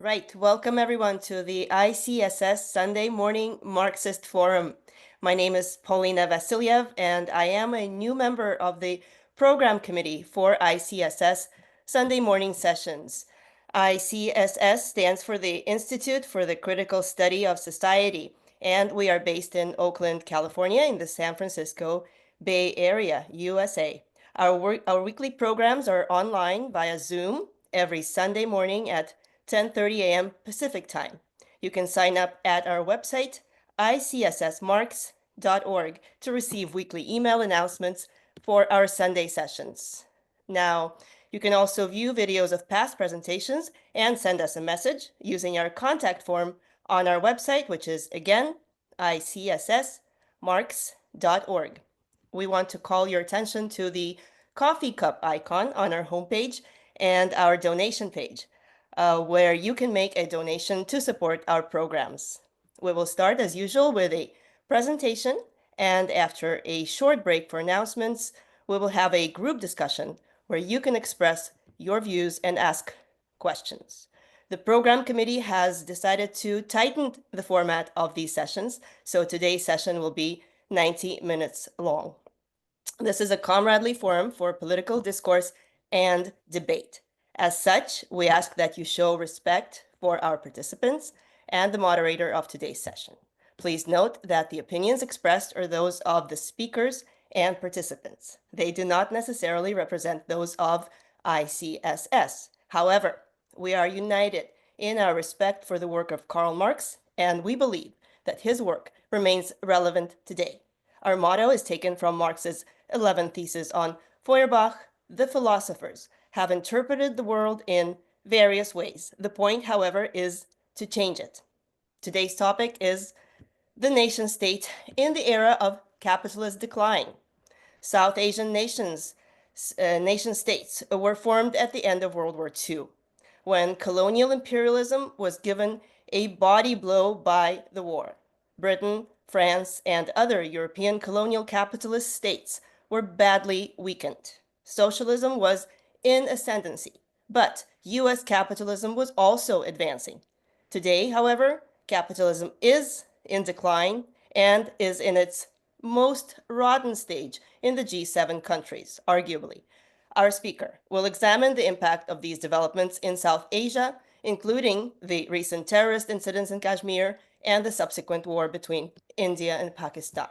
Right. Welcome everyone to the ICSS Sunday Morning Marxist Forum. My name is Paulina Vasilyev, and I am a new member of the Program Committee for ICSS Sunday Morning Sessions. ICSS stands for the Institute for the Critical Study of Society, and we are based in Oakland, California, in the San Francisco Bay Area, USA. Our weekly programs are online via Zoom every Sunday morning at 10:30 a.m. Pacific Time. You can sign up at our website, icssmarks.org, to receive weekly email announcements for our Sunday sessions. Now, you can also view videos of past presentations and send us a message using our contact form on our website, which is, again, icssmarks.org. We want to call your attention to the coffee cup icon on our homepage and our donation page, where you can make a donation to support our programs. We will start, as usual, with a presentation, and after a short break for announcements, we will have a group discussion where you can express your views and ask questions. The program committee has decided to tighten the format of these sessions, so today's session will be 90 minutes long. This is a comradely forum for political discourse and debate. As such, we ask that you show respect for our participants and the moderator of today's session. Please note that the opinions expressed are those of the speakers and participants. They do not necessarily represent those of ICSS. However, we are united in our respect for the work of Karl Marx, and we believe that his work remains relevant today. Our motto is taken from Marx's 11th thesis on Feuerbach. The philosophers have interpreted the world in various ways. The point, however, is to change it. Today's topic is the nation state in the era of capitalist decline. South Asian nation states were formed at the end of World War II, when colonial imperialism was given a body blow by the war. Britain, France, and other European colonial capitalist states were badly weakened. Socialism was in ascendancy, but US capitalism was also advancing. Today, however, capitalism is in decline and is in its most rotten stage in the G7 countries, arguably. Our speaker will examine the impact of these developments in South Asia, including the recent terrorist incidents in Kashmir and the subsequent war between India and Pakistan.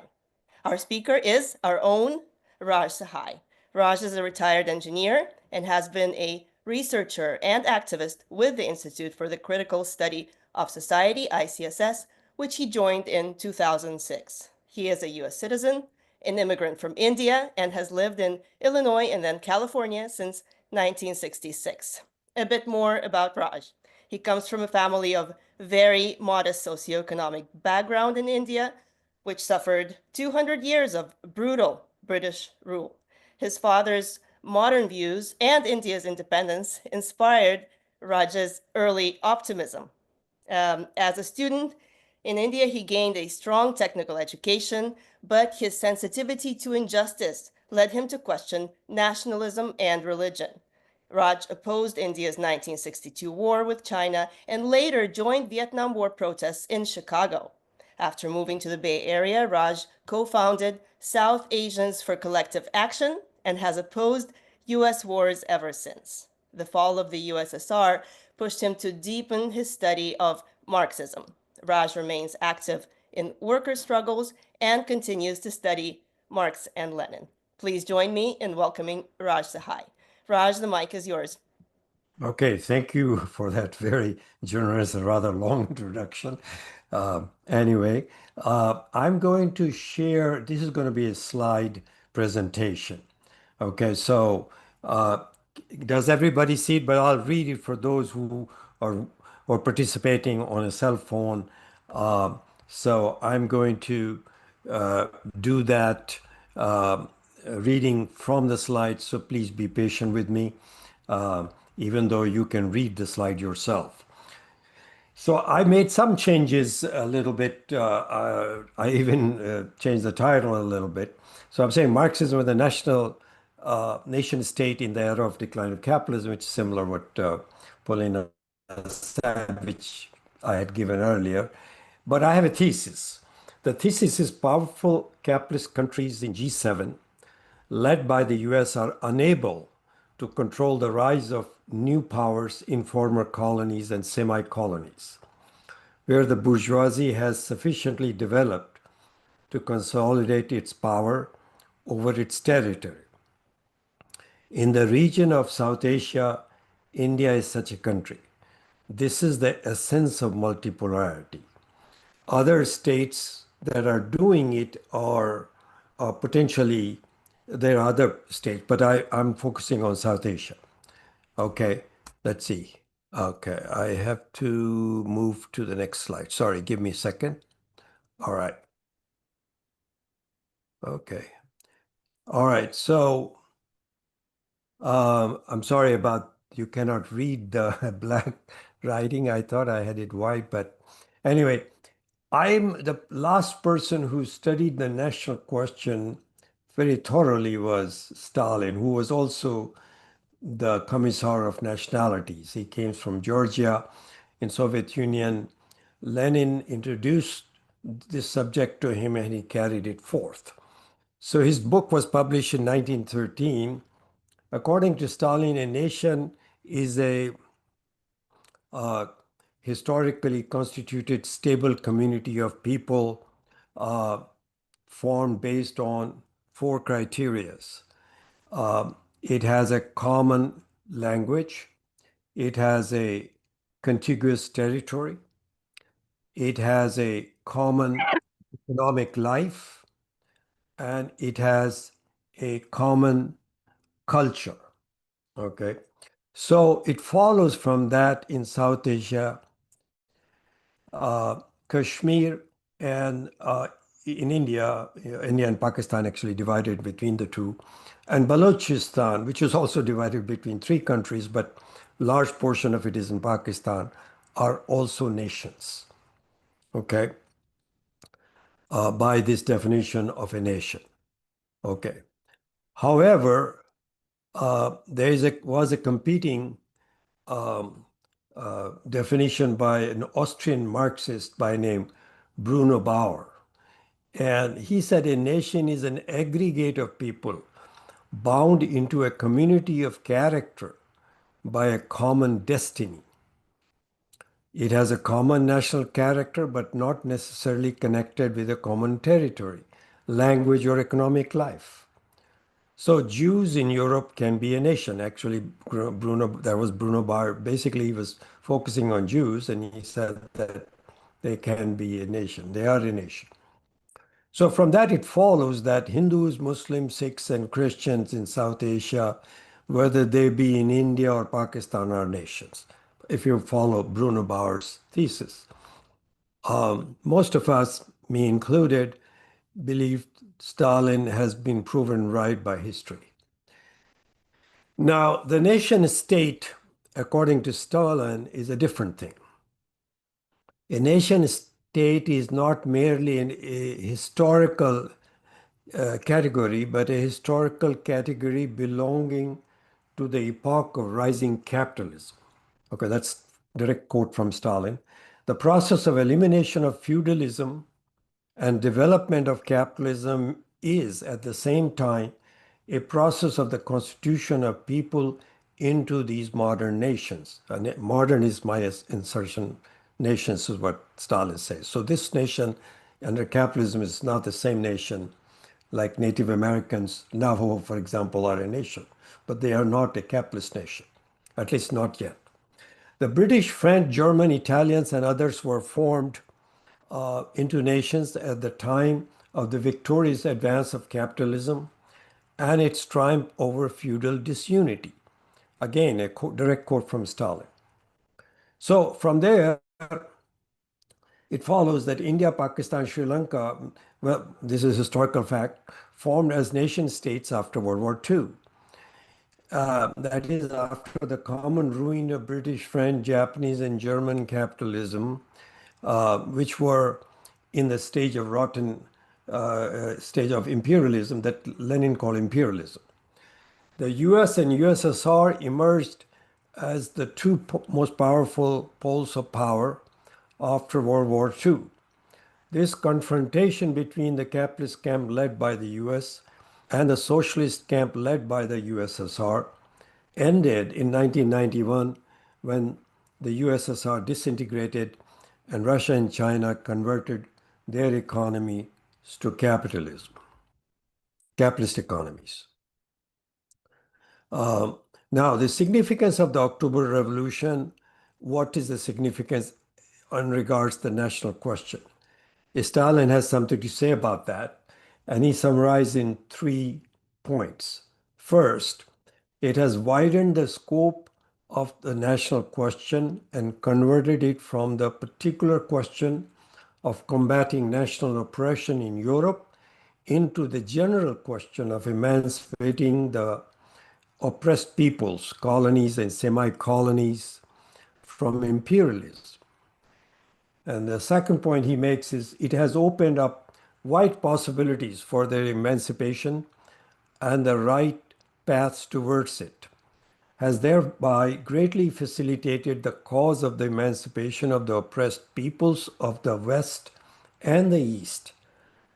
Our speaker is our own Raj Sahai. Raj is a retired engineer and has been a researcher and activist with the Institute for the Critical Study of Society, ICSS, which he joined in 2006. He is a US citizen, an immigrant from India, and has lived in Illinois and then California since 1966. A bit more about Raj. He comes from a family of very modest socioeconomic background in India, which suffered 200 years of brutal British rule. His father's modern views and India's independence inspired Raj's early optimism. As a student in India, he gained a strong technical education, but his sensitivity to injustice led him to question nationalism and religion. Raj opposed India's 1962 war with China and later joined Vietnam War protests in Chicago. After moving to the Bay Area, Raj co-founded South Asians for Collective Action and has opposed US wars ever since. The fall of the USSR pushed him to deepen his study of Marxism. Raj remains active in worker struggles and continues to study Marx and Lenin. Please join me in welcoming Raj Sahai. Raj, the mic is yours. Okay, thank you for that very generous and rather long introduction. Anyway, I'm going to share, this is going to be a slide presentation. Okay, so does everybody see it? But I'll read it for those who are participating on a cell phone. So I'm going to do that reading from the slide, so please be patient with me, even though you can read the slide yourself. So I made some changes a little bit. I even changed the title a little bit. So I'm saying Marxism with the national nation state in the era of decline of capitalism, which is similar what Paulina which I had given earlier. But I have a thesis. The thesis is powerful capitalist countries in G7, led by the US, are unable to control the rise of new powers in former colonies and semi-colonies, where the bourgeoisie has sufficiently developed to consolidate its power over its territory. In the region of South Asia, India is such a country. This is the essence of multipolarity. Other states that are doing it are potentially, there are other states, but I'm focusing on South Asia. Okay, let's see. Okay, I have to move to the next slide. Sorry, give me a second. All right. Okay. All right. So I'm sorry about you cannot read the black writing. I thought I had it white, but anyway, I'm the last person who studied the national question very thoroughly was Stalin, who was also the Commissar of Nationalities. He came from Georgia in Soviet Union. Lenin introduced this subject to him and he carried it forth. So his book was published in 1913. According to Stalin, a nation is a uh, historically constituted stable community of people uh, formed based on four criterias. It has a common language, it has a contiguous territory, it has a common economic life, and it has a common culture. Okay. So it follows from that in South Asia, Kashmir, and in India, India and Pakistan actually divided between the two, and Balochistan, which is also divided between three countries, but large portion of it is in Pakistan, are also nations. Okay, by this definition of a nation. Okay. However, was a competing um, definition by an Austrian Marxist by name Bruno Bauer. And he said a nation is an aggregate of people bound into a community of character by a common destiny. It has a common national character, but not necessarily connected with a common territory, language, or economic life. So Jews in Europe can be a nation. Actually, that was Bruno Bauer. Basically, he was focusing on Jews, and he said that they can be a nation. They are a nation. So from that, it follows that Hindus, Muslims, Sikhs, and Christians in South Asia, whether they be in India or Pakistan, are nations, if you follow Bruno Bauer's thesis. Most of us, me included, believe Stalin has been proven right by history. Now, the nation state, according to Stalin, is a different thing. A nation state is not merely a historical category, but a historical category belonging to the epoch of rising capitalism. Okay, that's direct quote from Stalin. The process of elimination of feudalism and development of capitalism is at the same time a process of the constitution of people into these modern nations. And modern is my insertion. Nations is what Stalin says. So this nation under capitalism is not the same nation like Native Americans, Navajo, for example, are a nation, but they are not a capitalist nation, at least not yet. The British, French, German, Italians, and others were formed into nations at the time of the victorious advance of capitalism and its triumph over feudal disunity. Again, a direct quote from Stalin. So from there, it follows that India, Pakistan, Sri Lanka, well, this is historical fact, formed as nation states after World War II. That is after the common ruin of British, French, Japanese, and German capitalism, which were in the stage of stage of imperialism that Lenin called imperialism. The US and USSR emerged as the two most powerful poles of power after World War II. This confrontation between the capitalist camp led by the US and the socialist camp led by the USSR ended in 1991 when the USSR disintegrated and Russia and China converted their economies to capitalism, capitalist economies. Now, the significance of the October Revolution, what is the significance in regards to the national question? Stalin has something to say about that, and he summarized in 3 points. First, it has widened the scope of the national question and converted it from the particular question of combating national oppression in Europe into the general question of emancipating the oppressed peoples, colonies and semi-colonies from imperialism. And the second point he makes is it has opened up wide possibilities for their emancipation and the right paths towards it, has thereby greatly facilitated the cause of the emancipation of the oppressed peoples of the West and the East,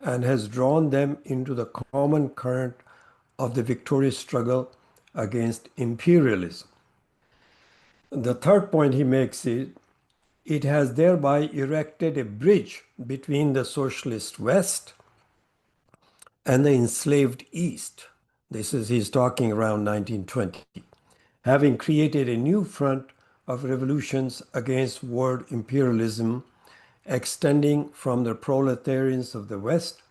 and has drawn them into the common current of the victorious struggle against imperialism. The third point he makes is it has thereby erected a bridge between the socialist West and the enslaved East. He's talking around 1920, having created a new front of revolutions against world imperialism, extending from the proletarians of the West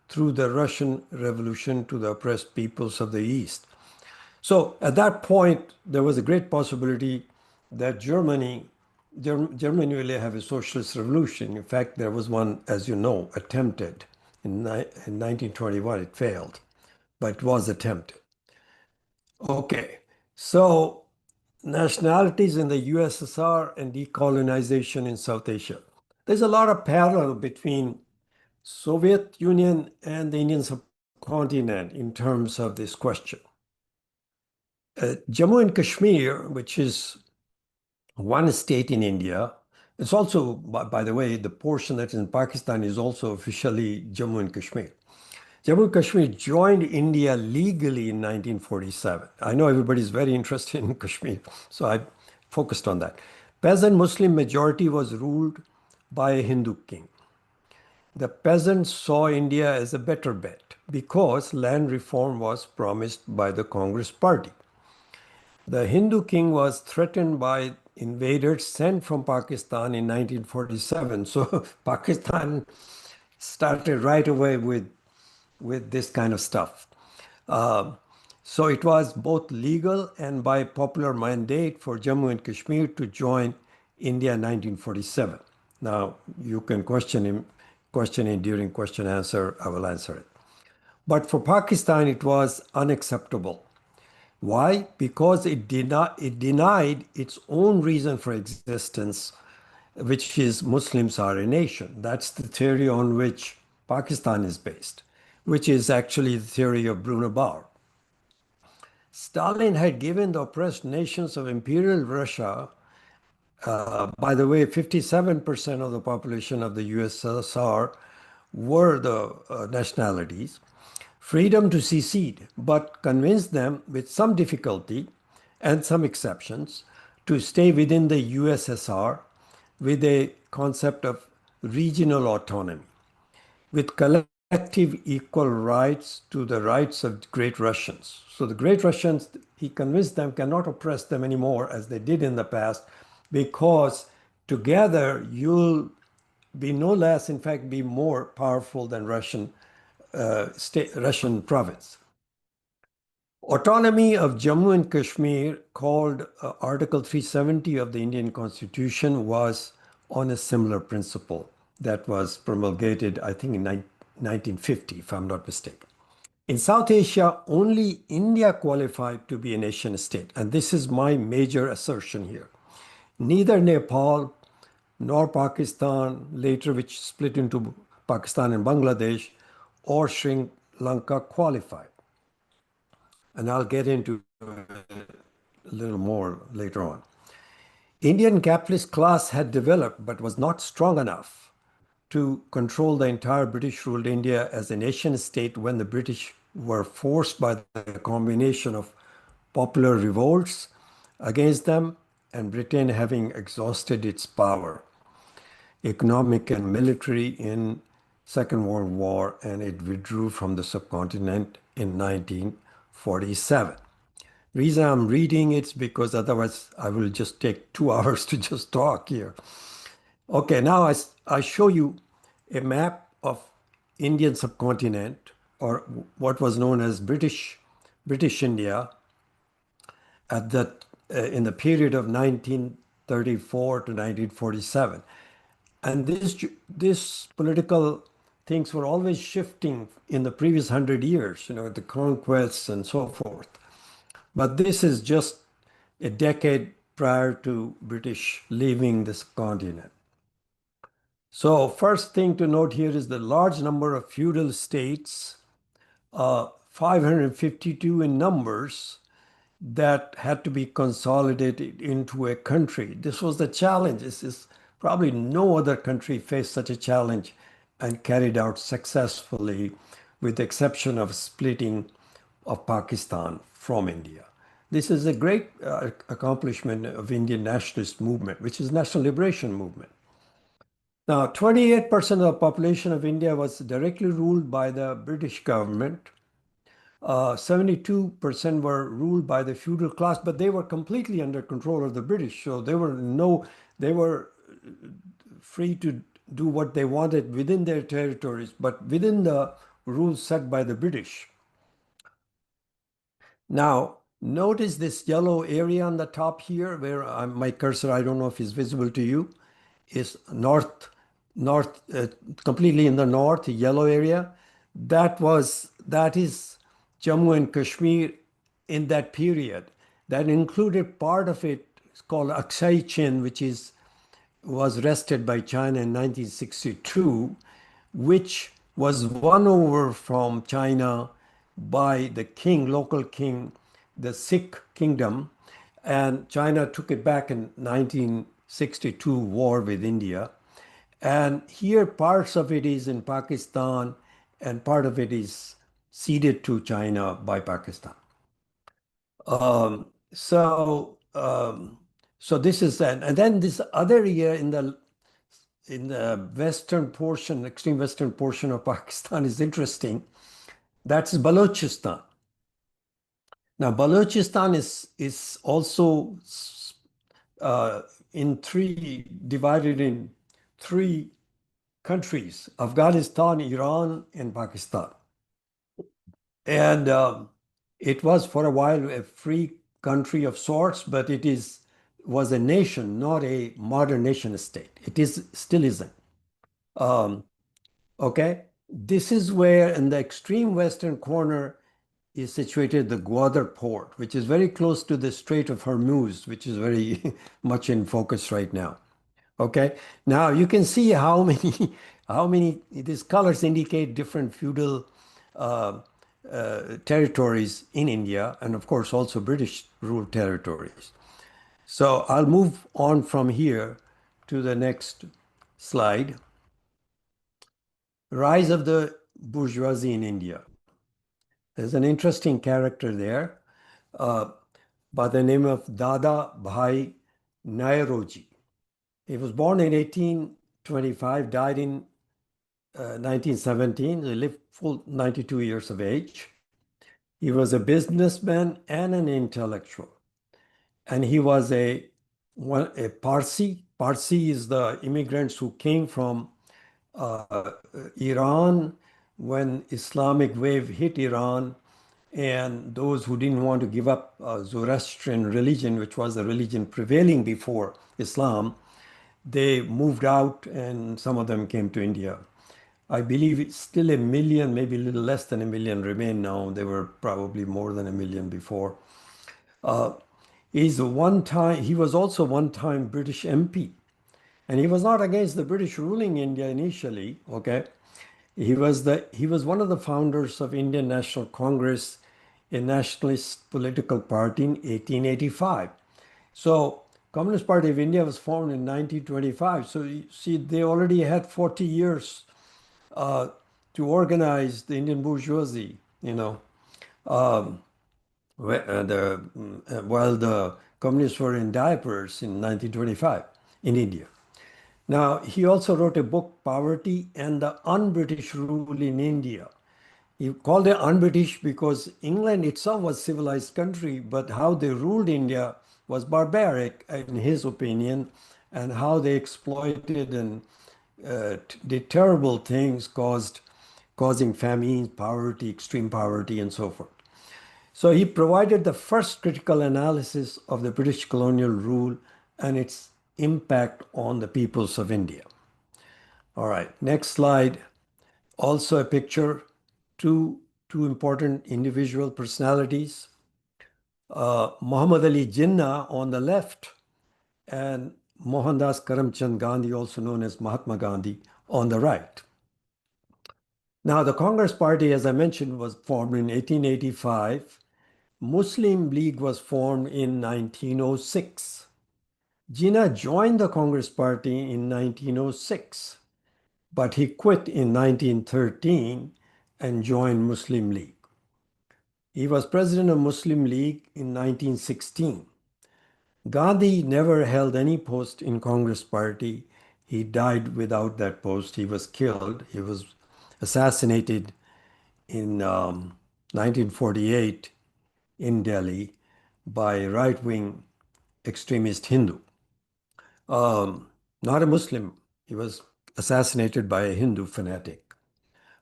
through the Russian Revolution to the oppressed peoples of the East. So at that point, there was a great possibility that Germany will have a socialist revolution. In fact, there was one, as you know, attempted in 1921. It failed, but it was attempted. Okay, so nationalities in the USSR and decolonization in South Asia. There's a lot of parallel between Soviet Union and the Indian subcontinent in terms of this question. Jammu and Kashmir, which is one state in India, it's also, by the way, the portion that is in Pakistan is also officially Jammu and Kashmir. Jammu and Kashmir joined India legally in 1947. I know everybody's very interested in Kashmir, so I focused on that. Peasant Muslim majority was ruled by a Hindu king. The peasants saw India as a better bet because land reform was promised by the Congress party. The Hindu king was threatened by invaders sent from Pakistan in 1947. So Pakistan started right away with this kind of stuff. So it was both legal and by popular mandate for Jammu and Kashmir to join India in 1947. Now you can question it during question answer. I will answer it. But for Pakistan, it was unacceptable. Why? Because it denied its own reason for existence, which is Muslims are a nation. That's the theory on which Pakistan is based, which is actually the theory of Bruno Bauer. Stalin had given the oppressed nations of Imperial Russia, by the way, 57% of the population of the USSR were the nationalities, freedom to secede, but convinced them with some difficulty and some exceptions to stay within the USSR with a concept of regional autonomy, with collective equal rights to the rights of Great Russians. So the Great Russians, he convinced them, cannot oppress them anymore as they did in the past, because together you'll be no less, in fact, be more powerful than Russian province. Autonomy of Jammu and Kashmir, called Article 370 of the Indian Constitution, was on a similar principle that was promulgated, I think, in 1950, if I'm not mistaken. In South Asia, only India qualified to be a nation state, and this is my major assertion here. Neither Nepal nor Pakistan, later which split into Pakistan and Bangladesh, or Sri Lanka qualified. And I'll get into a little more later on. Indian capitalist class had developed but was not strong enough to control the entire British ruled India as a nation state when the British were forced by the combination of popular revolts against them and Britain having exhausted its power, economic and military in Second World War, and it withdrew from the subcontinent in 1947. Reason I'm reading it's because otherwise I will just take 2 hours to just talk here. Okay, now I show you a map of Indian subcontinent or what was known as British India at that in the period of 1934 to 1947. And this political things were always shifting in the previous 100 years, the conquests and so forth. But this is just a decade prior to British leaving this continent. So first thing to note here is the large number of feudal states, 552 in numbers, that had to be consolidated into a country. This was the challenge. This is probably no other country faced such a challenge and carried out successfully, with the exception of splitting of Pakistan from India. This is a great accomplishment of Indian nationalist movement, which is national liberation movement. Now, 28% of the population of India was directly ruled by the British government. 72% were ruled by the feudal class, but they were completely under control of the British. So they were free to do what they wanted within their territories, but within the rules set by the British. Now, notice this yellow area on the top here, where my cursor, I don't know if it's visible to you, is north, completely in the north, yellow area. That is Jammu and Kashmir in that period. That included part of it, it's called Aksai Chin, which was wrested by China in 1962, which was won over from China by the king, local king, the Sikh kingdom, and China took it back in 1962 war with India. And here parts of it is in Pakistan and part of it is ceded to China by Pakistan. So this is that. And then this other area in the western portion, extreme western portion of Pakistan is interesting. That's Balochistan. Now, Balochistan is also divided in three countries: Afghanistan, Iran, and Pakistan. And it was for a while a free country of sorts, but was a nation, not a modern nation state. Still isn't. Okay, this is where in the extreme western corner is situated the Gwadar port, which is very close to the Strait of Hormuz, which is very much in focus right now. Okay, now you can see how many these colors indicate different feudal territories in India, and of course also British ruled territories. So I'll move on from here to the next slide. Rise of the bourgeoisie in India. There's an interesting character there uh, by the name of Dada Bhai Nairoji. He was born in 1825, died in 1917. He lived full 92 years of age. He was a businessman and an intellectual. And he was a Parsi. Parsi is the immigrants who came from Iran when Islamic wave hit Iran, and those who didn't want to give up Zoroastrian religion, which was the religion prevailing before Islam, they moved out and some of them came to India. I believe it's still a million, maybe a little less than a million remain now. There were probably more than a million before. He was also one time British MP. And he was not against the British ruling India initially, okay? He was one of the founders of Indian National Congress a nationalist political party in 1885. So Communist Party of India was formed in 1925. So you see, they already had 40 years uh, to organize the Indian bourgeoisie, while the communists were in diapers in 1925 in India. Now, he also wrote a book, Poverty and the Un-British Rule in India. He called it un-British because England itself was a civilized country, but how they ruled India was barbaric, in his opinion, and how they exploited and did terrible things, causing famine, poverty, extreme poverty, and so forth. So he provided the first critical analysis of the British colonial rule and its impact on the peoples of India. All right, next slide. Also a picture, two important individual personalities. Muhammad Ali Jinnah on the left and Mohandas Karamchand Gandhi, also known as Mahatma Gandhi, on the right. Now, the Congress Party, as I mentioned, was formed in 1885. Muslim League was formed in 1906. Jinnah joined the Congress Party in 1906, but he quit in 1913 and joined Muslim League. He was president of Muslim League in 1916. Gandhi never held any post in Congress Party. He died without that post. He was killed. He was assassinated in 1948 in Delhi by a right-wing extremist Hindu. Not a Muslim. He was assassinated by a Hindu fanatic,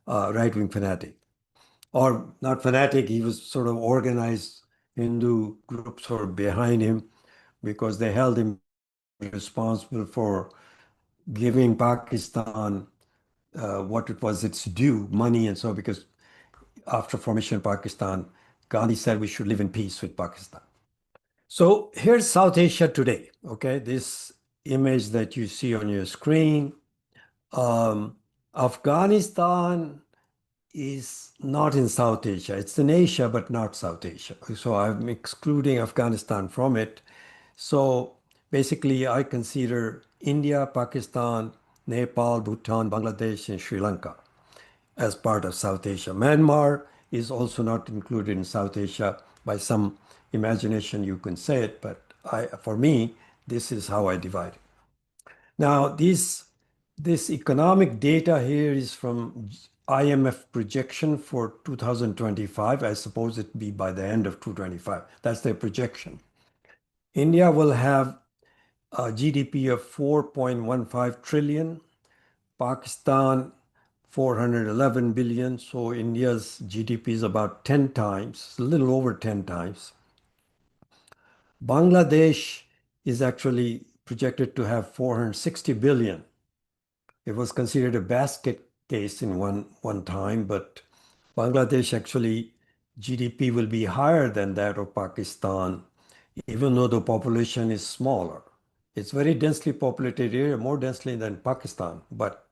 right-wing fanatic. Or not fanatic, he was sort of organized Hindu groups were behind him because they held him responsible for giving Pakistan what it was its due, money and so, because after formation of Pakistan, Gandhi said we should live in peace with Pakistan. So here's South Asia today, okay? This image that you see on your screen. Afghanistan is not in South Asia. It's in Asia, but not South Asia. So I'm excluding Afghanistan from it. So basically, I consider India, Pakistan, Nepal, Bhutan, Bangladesh, and Sri Lanka as part of South Asia. Myanmar is also not included in South Asia. By some imagination, you can say it, but for me, this is how I divide it. Now, this economic data here is from IMF projection for 2025. I suppose it be by the end of 2025. That's their projection. India will have a GDP of 4.15 trillion, Pakistan 411 billion. So India's GDP is about 10 times, a little over 10 times. Bangladesh is actually projected to have 460 billion. It was considered a basket case in one time, but Bangladesh actually GDP will be higher than that of Pakistan, even though the population is smaller. It's very densely populated area, more densely than Pakistan. But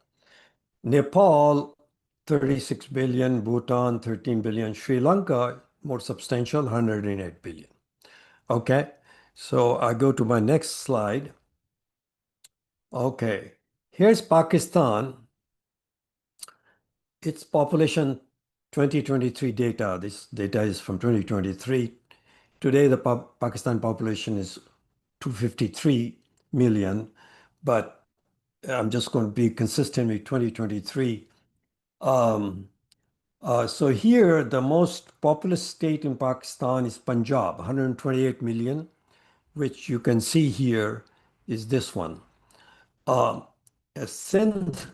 Nepal, 36 billion, Bhutan, 13 billion, Sri Lanka, more substantial, 108 billion. Okay, so I go to my next slide. Okay, here's Pakistan. Its population 2023 data. This data is from 2023. Today, the Pakistan population is 253 million, but I'm just going to be consistent with 2023. So here, the most populous state in Pakistan is Punjab, 128 million, which you can see here is this one. Sindh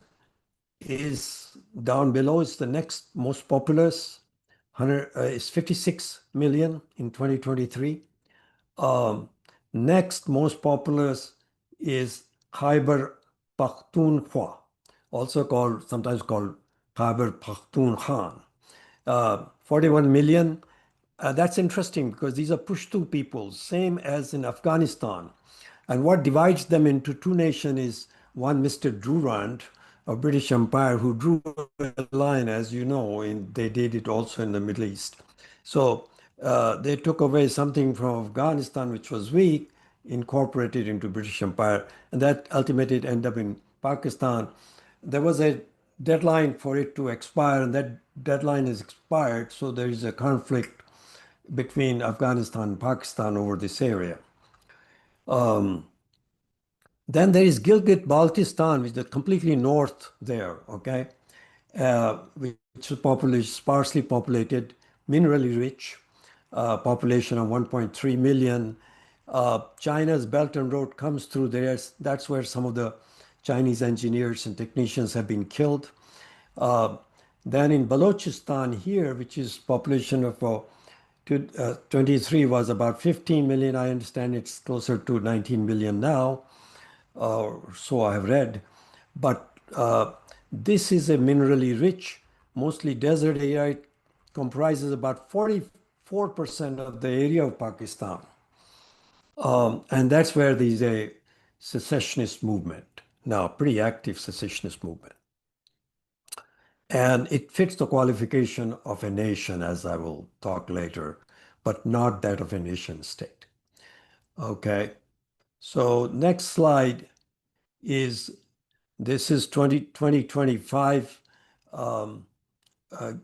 is down below. It's the next most populous. It's 56 million in 2023. Next most populous is Khyber Pakhtunkhwa, also called, sometimes called Khyber Pakhtunkhwa. 41 million. That's interesting because these are Pushtu peoples, same as in Afghanistan. And what divides them into two nations is one Mr. Durrant of British Empire, who drew a line, as you know, they did it also in the Middle East. So they took away something from Afghanistan, which was weak, incorporated into British Empire, and that ultimately ended up in Pakistan. There was a deadline for it to expire, and that deadline is expired, so there is a conflict between Afghanistan and Pakistan over this area. Then there is Gilgit-Baltistan, which is completely north there, okay, which is sparsely populated, minerally rich, population of 1.3 million. China's Belt and Road comes through there. That's where some of the Chinese engineers and technicians have been killed. Uh, then in Balochistan here, which is population of 23 was about 15 million. I understand it's closer to 19 million now, so I have read. But this is a minerally rich, mostly desert area. It comprises about 44% of the area of Pakistan. And that's where there's a secessionist movement, now pretty active secessionist movement. And it fits the qualification of a nation, as I will talk later, but not that of a nation state. Okay, so next slide is this is 2025. Um, uh,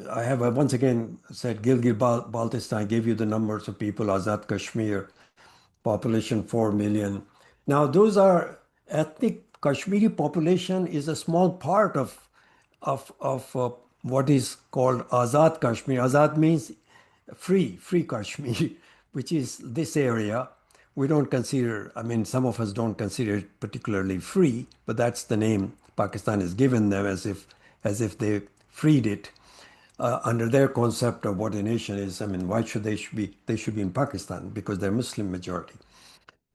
I have once again said Gilgit-Baltistan. I gave you the numbers of people. Azad Kashmir, population 4 million. Now, those are ethnic Kashmiri population is a small part of what is called Azad Kashmir. Azad means free Kashmir, which is this area. We don't consider, I mean, some of us don't consider it particularly free, but that's the name Pakistan has given them as if they freed it under their concept of what a nation is. I mean, why should they should be in Pakistan because they're Muslim majority.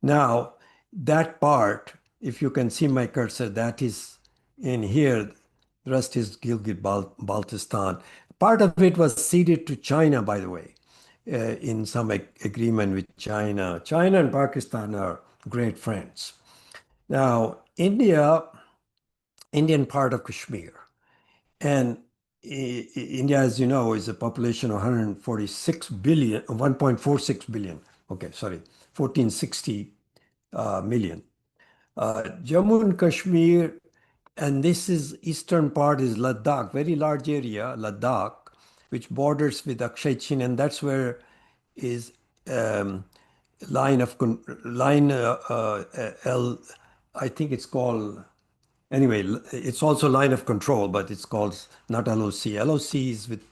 Now, that part, if you can see my cursor, that is in here. The rest is Baltistan. Part of it was ceded to China, by the way, in some agreement with China. China and Pakistan are great friends. Now, Indian part of Kashmir, and India, as you know, is a population of 146 billion, 1.46 billion. Okay, sorry, 1460 million. Jammu and Kashmir, and this is eastern part is Ladakh, very large area, Ladakh, which borders with Akshay Chin, and that's where is um, line L. I think it's called anyway. It's also line of control, but it's called not LOC. LOC is with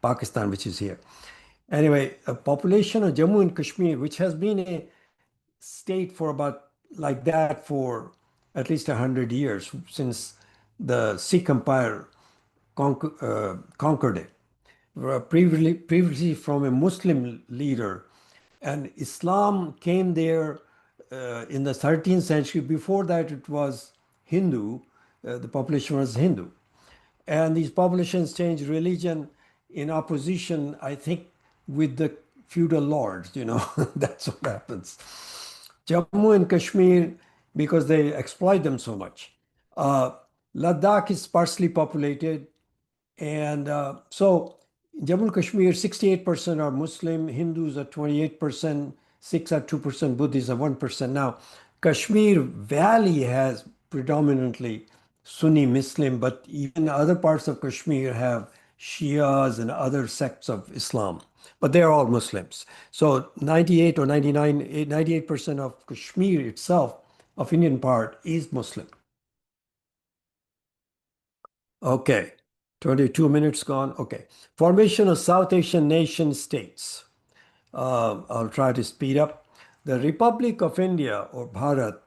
Pakistan, which is here. Anyway, a population of Jammu and Kashmir, which has been a state for about like that for at least 100 years since the Sikh Empire conquered it. Previously from a Muslim leader, and Islam came there in the 13th century. Before that, it was Hindu. The population was Hindu, and these populations changed religion in opposition, I think, with the feudal lords. That's what happens. Jammu and Kashmir, because they exploit them so much. Uh, Ladakh is sparsely populated. And so Jammu and Kashmir, 68% are Muslim, Hindus are 28%, Sikhs are 2%, Buddhists are 1%. Now, Kashmir Valley has predominantly Sunni Muslim, but even other parts of Kashmir have Shias and other sects of Islam, but they're all Muslims. So 98 or 99, 98% of Kashmir itself, of Indian part, is Muslim. Okay, 22 minutes gone. Okay, formation of South Asian nation states. I'll try to speed up. The Republic of India or Bharat,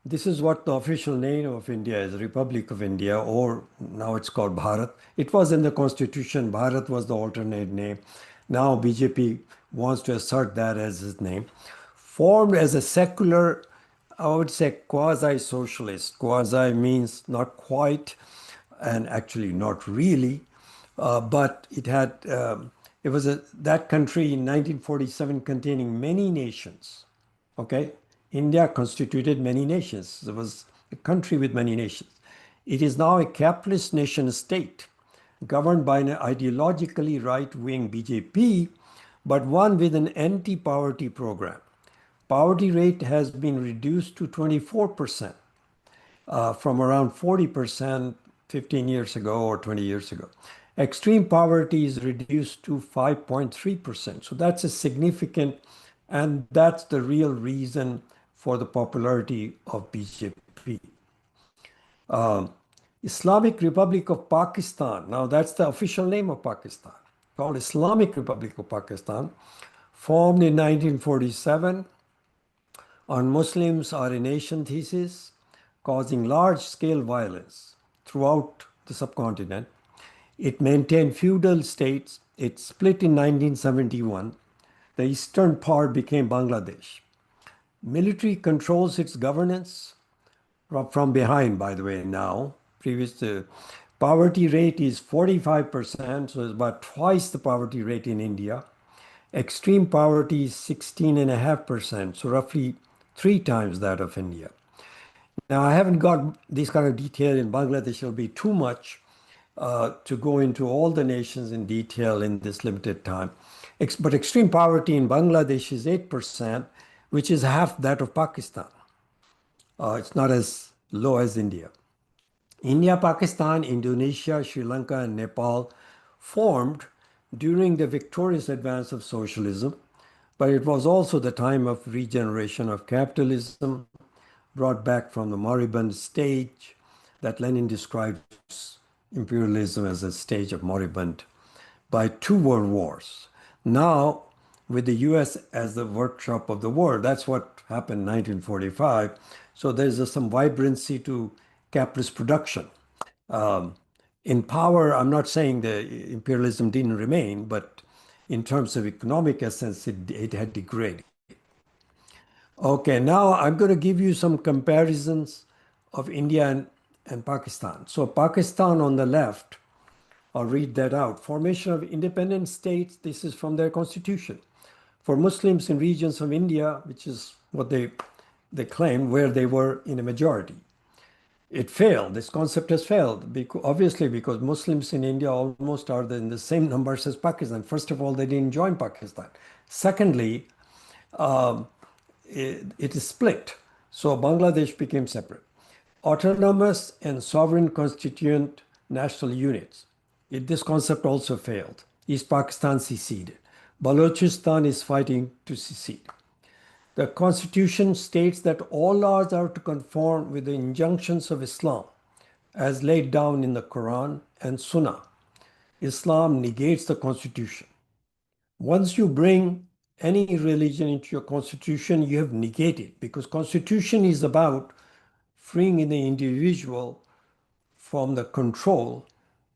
this is what the official name of India is, Republic of India, or now it's called Bharat. It was in the constitution, Bharat was the alternate name. Now BJP wants to assert that as its name. Formed as a secular, I would say quasi-socialist. Quasi means not quite, and actually not really, but it was that country in 1947 containing many nations. Okay, India constituted many nations. It was a country with many nations. It is now a capitalist nation state governed by an ideologically right-wing BJP, but one with an anti-poverty program. Poverty rate has been reduced to 24% from around 40% 15 years ago or 20 years ago. Extreme poverty is reduced to 5.3%. So that's a significant, and that's the real reason for the popularity of BJP. Islamic Republic of Pakistan, now that's the official name of Pakistan, called Islamic Republic of Pakistan, formed in 1947 on Muslims are a nation thesis, causing large-scale violence throughout the subcontinent. It maintained feudal states. It split in 1971. The eastern part became Bangladesh. Military controls its governance from behind, by the way, now. Previous poverty rate is 45%, so it's about twice the poverty rate in India. Extreme poverty is 16.5%, so roughly 3 times that of India. Now, I haven't got this kind of detail in Bangladesh. It'll be too much to go into all the nations in detail in this limited time. But extreme poverty in Bangladesh is 8%, which is half that of Pakistan. It's not as low as India. India, Pakistan, Indonesia, Sri Lanka, and Nepal formed during the victorious advance of socialism, but it was also the time of regeneration of capitalism, brought back from the moribund stage that Lenin describes imperialism as a stage of moribund by 2 world wars. Now, with the US as the workshop of the world, that's what happened in 1945. So there's some vibrancy to capitalist production. In power, I'm not saying the imperialism didn't remain, but in terms of economic essence, it had degraded. Okay, now I'm going to give you some comparisons of India and Pakistan. So Pakistan on the left, I'll read that out. Formation of independent states, this is from their constitution. For Muslims in regions of India, which is what they claim, where they were in a majority. It failed. This concept has failed, obviously, because Muslims in India almost are in the same numbers as Pakistan. First of all, they didn't join Pakistan. Secondly, it is split. So Bangladesh became separate. Autonomous and sovereign constituent national units. This concept also failed. East Pakistan seceded. Balochistan is fighting to secede. The constitution states that all laws are to conform with the injunctions of Islam as laid down in the Quran and Sunnah. Islam negates the constitution. Once you bring any religion into your constitution, you have negated, because constitution is about freeing the individual from the control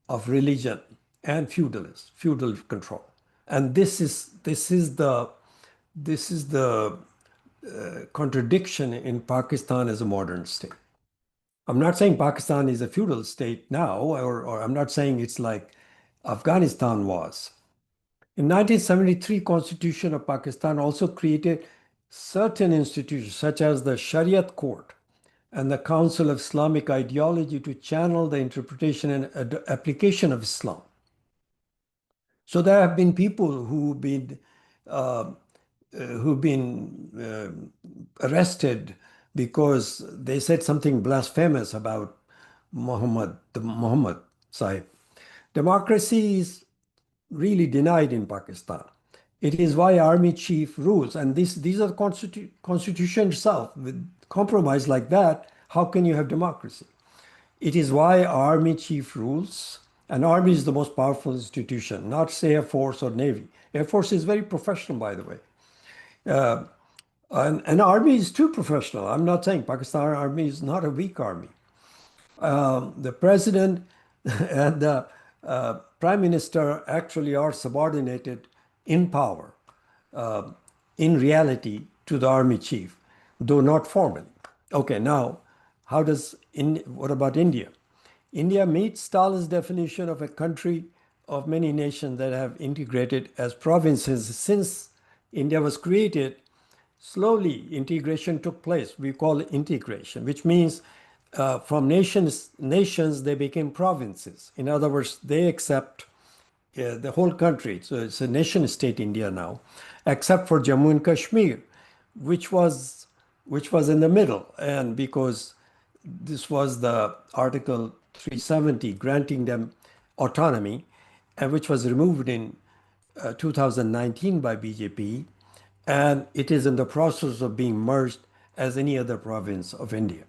of religion and feudal control. And this is the contradiction in Pakistan as a modern state. I'm not saying Pakistan is a feudal state now, or I'm not saying it's like Afghanistan was. In 1973, Constitution of Pakistan also created certain institutions such as the Shariat Court and the Council of Islamic Ideology to channel the interpretation and application of Islam. So there have been people who've been arrested because they said something blasphemous about Muhammad Sahib. Democracy is really denied in Pakistan. It is why army chief rules, and these are the constitution itself. With compromise like that, how can you have democracy? It is why army chief rules, and army is the most powerful institution, not say Air Force or Navy. Air Force is very professional, by the way. And army is too professional. I'm not saying Pakistan army is not a weak army. The president and the prime minister actually are subordinated in power, in reality, to the army chief, though not formally. Okay, now, what about India? India meets Stalin's definition of a country of many nations that have integrated as provinces. Since India was created, slowly integration took place. We call it integration, which means from nations, they became provinces. In other words, they accept the whole country. So it's a nation state India now, except for Jammu and Kashmir, which was which was in the middle. And because this was the Article 370 granting them autonomy, and which was removed in 2019 by BJP, and it is in the process of being merged as any other province of India.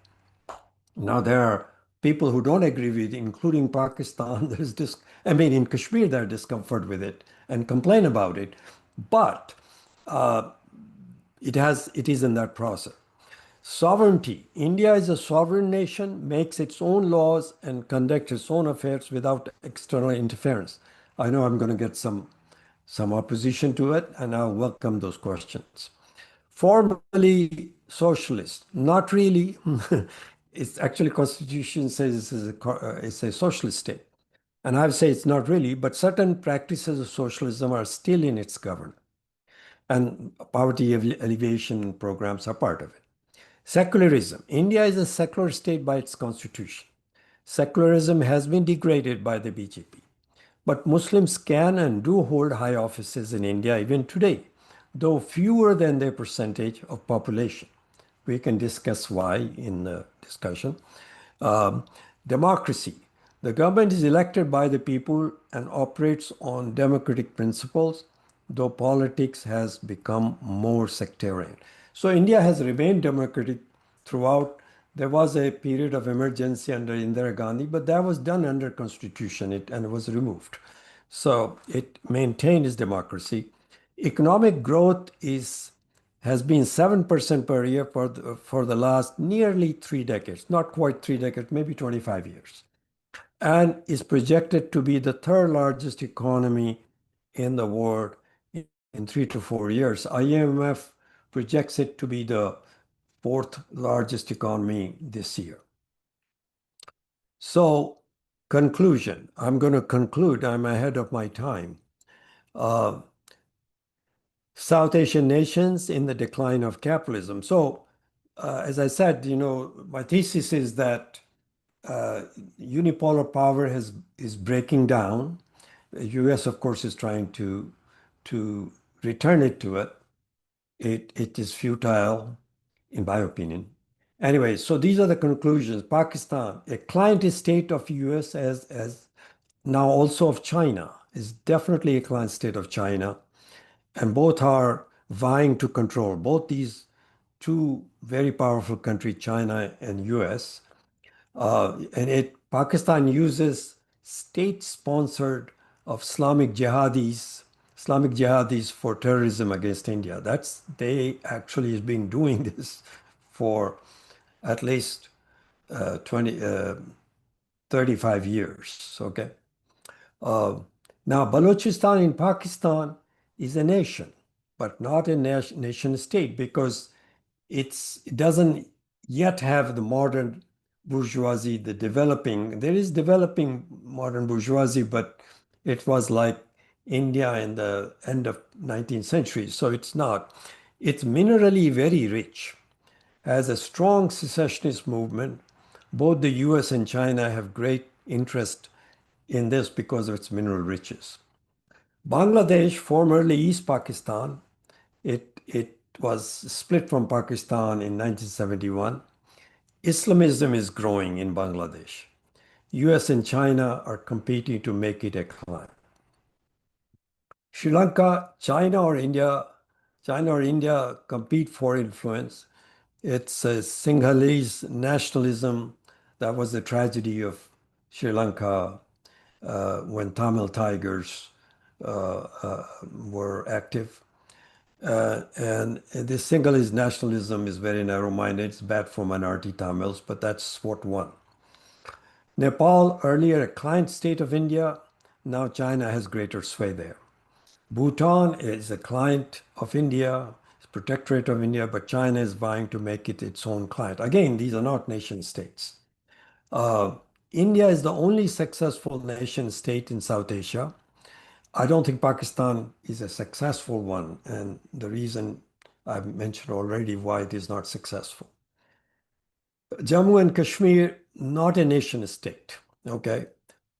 Now, there are people who don't agree with it, including Pakistan. There's this, I mean, in Kashmir, they're discomfort with it and complain about it, but it is in that process. Sovereignty. India is a sovereign nation, makes its own laws and conducts its own affairs without external interference. I know I'm going to get some opposition to it, and I'll welcome those questions. Formally socialist, not really. It's actually Constitution says it's a socialist state. And I would say it's not really, but certain practices of socialism are still in its government. And poverty alleviation programs are part of it. Secularism. India is a secular state by its constitution. Secularism has been degraded by the BJP. But Muslims can and do hold high offices in India even today, though fewer than their percentage of population. We can discuss why in the discussion. Um, Democracy. The government is elected by the people and operates on democratic principles, though politics has become more sectarian. So India has remained democratic throughout. There was a period of emergency under Indira Gandhi, but that was done under constitution and it was removed. So it maintained its democracy. Economic growth has been 7% per year for the last nearly 3 decades, not quite 3 decades, maybe 25 years, and is projected to be the third largest economy in the world in 3 to 4 years. IMF projects it to be the fourth largest economy this year. So, conclusion. I'm going to conclude. I'm ahead of my time. Uh, South Asian nations in the decline of capitalism. So, as I said, my thesis is that uh, unipolar power is breaking down. The U.S., of course, is trying to return it to it. It is futile, in my opinion. Anyway, so these are the conclusions. Pakistan, a client state of U.S. as now also of China, is definitely a client state of China, and both are vying to control both these two very powerful countries, China and U.S. And Pakistan uses state-sponsored of Islamic jihadis for terrorism against India. They actually has been doing this for at least 20, 35 years. Okay. Uh, Now, Balochistan in Pakistan is a nation, but not a nation state because it doesn't yet have the modern bourgeoisie, there is developing modern bourgeoisie, but it was like India in the end of 19th century. So it's not. It's minerally very rich, has a strong secessionist movement. Both the US and China have great interest in this because of its mineral riches. Bangladesh, formerly East Pakistan, it was split from Pakistan in 1971. Islamism is growing in Bangladesh. US and China are competing to make it a client. Sri Lanka, China or India compete for influence. It's a Sinhalese nationalism. That was the tragedy of Sri Lanka when Tamil Tigers were active. And this Sinhalese nationalism is very narrow-minded. It's bad for minority Tamils, but that's what won. Nepal, earlier a client state of India, now China has greater sway there. Bhutan is a client of India, it's protectorate of India, but China is vying to make it its own client. Again, these are not nation states. Uh, India is the only successful nation state in South Asia. I don't think Pakistan is a successful one, and the reason I've mentioned already why it is not successful. Jammu and Kashmir, not a nation state. Okay.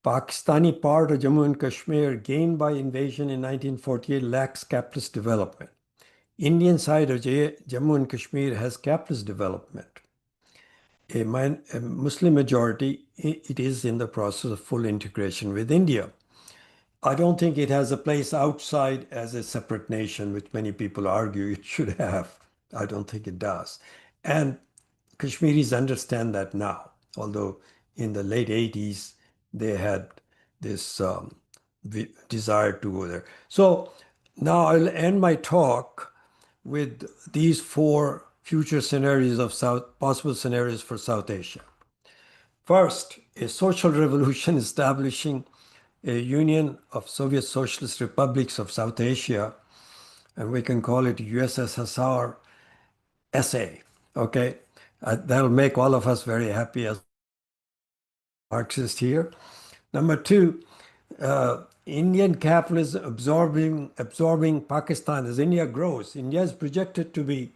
Pakistani part of Jammu and Kashmir gained by invasion in 1948 lacks capitalist development. Indian side of Jammu and Kashmir has capitalist development. A Muslim majority, it is in the process of full integration with India. I don't think it has a place outside as a separate nation, which many people argue it should have. I don't think it does. And Kashmiris understand that now, although in the late 80s, they had this desire to go there. So now I'll end my talk with these four future scenarios of possible scenarios for South Asia. First, a social revolution establishing a union of Soviet Socialist republics of South Asia, and we can call it USSR SA. Okay, that'll make all of us very happy as Marxists here. Number two, Indian capitalism absorbing Pakistan as India grows. India is projected to be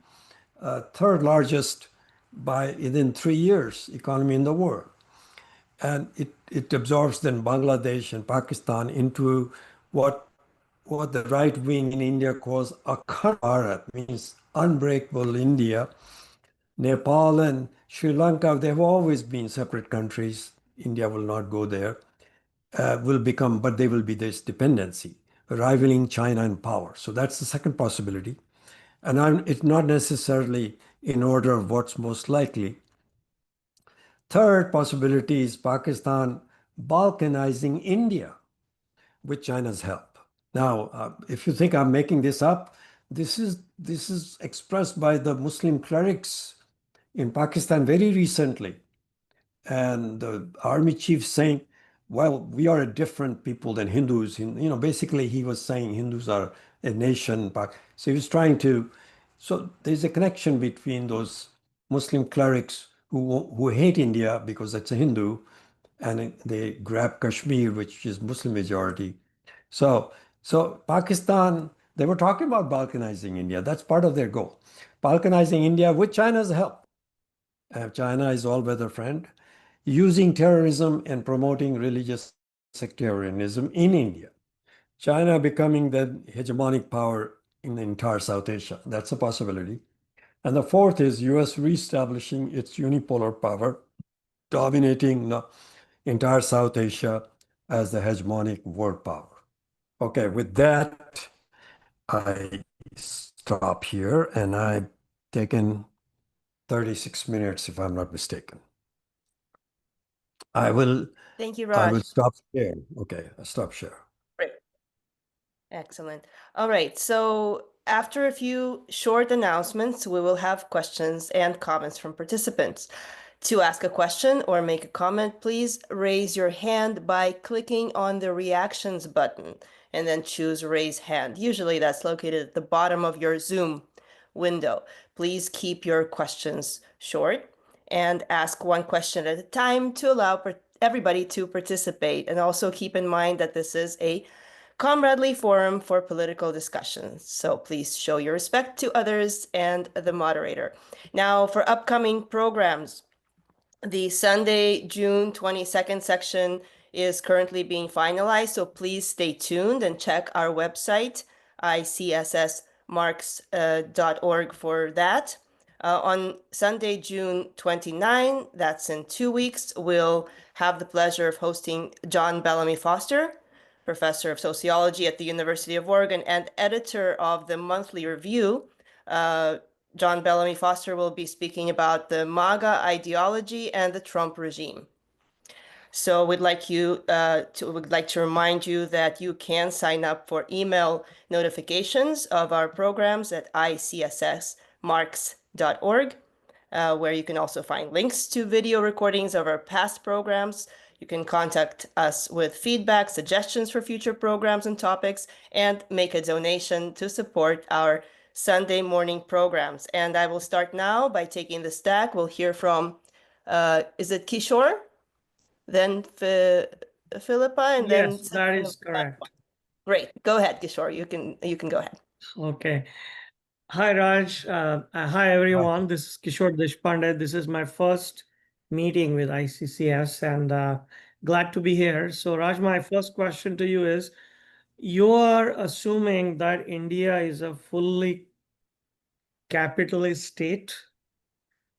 third largest by within 3 years economy in the world. And it absorbs then Bangladesh and Pakistan into what the right wing in India calls Akhand Bharat, means unbreakable India. Nepal and Sri Lanka, they have always been separate countries. India will not go there. But they will be this dependency, rivaling China in power. So that's the second possibility. And it's not necessarily in order of what's most likely. Third possibility is Pakistan balkanizing India with China's help. Now, if you think I'm making this up, this is expressed by the Muslim clerics in Pakistan very recently. And the army chief saying, well, we are a different people than Hindus. Basically he was saying Hindus are a nation. So he was trying to, so there's a connection between those Muslim clerics who hate India because it's a Hindu, and they grab Kashmir, which is Muslim majority. So Pakistan, they were talking about balkanizing India. That's part of their goal. Balkanizing India with China's help. China is all-weather friend, using terrorism and promoting religious sectarianism in India. China becoming the hegemonic power in the entire South Asia. That's a possibility. And the fourth is US reestablishing its unipolar power, dominating the entire South Asia as the hegemonic world power. Okay, with that, I stop here, and I've taken 36 minutes, if I'm not mistaken. I will Thank you, Raj. stop share. Okay, I'll stop share. Great. Excellent. All right. So after a few short announcements, we will have questions and comments from participants. To ask a question or make a comment, please raise your hand by clicking on the reactions button and then choose raise hand. Usually that's located at the bottom of your Zoom window. Please keep your questions short and ask one question at a time to allow everybody to participate. And also keep in mind that this is a comradely forum for political discussions. So please show your respect to others and the moderator. Now for upcoming programs, the Sunday, June 22nd section is currently being finalized, so please stay tuned and check our website, ICSSmarks.org for that. On Sunday, June 29, that's in 2 weeks, we'll have the pleasure of hosting John Bellamy Foster, professor of sociology at the University of Oregon and editor of the Monthly Review. John Bellamy Foster will be speaking about the MAGA ideology and the Trump regime. So we'd like to remind you that you can sign up for email notifications of our programs at ICSSmarks.org, where you can also find links to video recordings of our past programs. You can contact us with feedback, suggestions for future programs and topics, and make a donation to support our Sunday morning programs. And I will start now by taking the stack. We'll hear from, is it Kishore? Then Philippa, and then Yes, that is correct. Great. Go ahead, Kishore. You can go ahead. Okay. Hi, Raj. Hi, everyone. This is Kishore Deshpande. This is my first meeting with ICCS, and Glad to be here. So, Raj, my first question to you is, you are assuming that India is a fully capitalist state,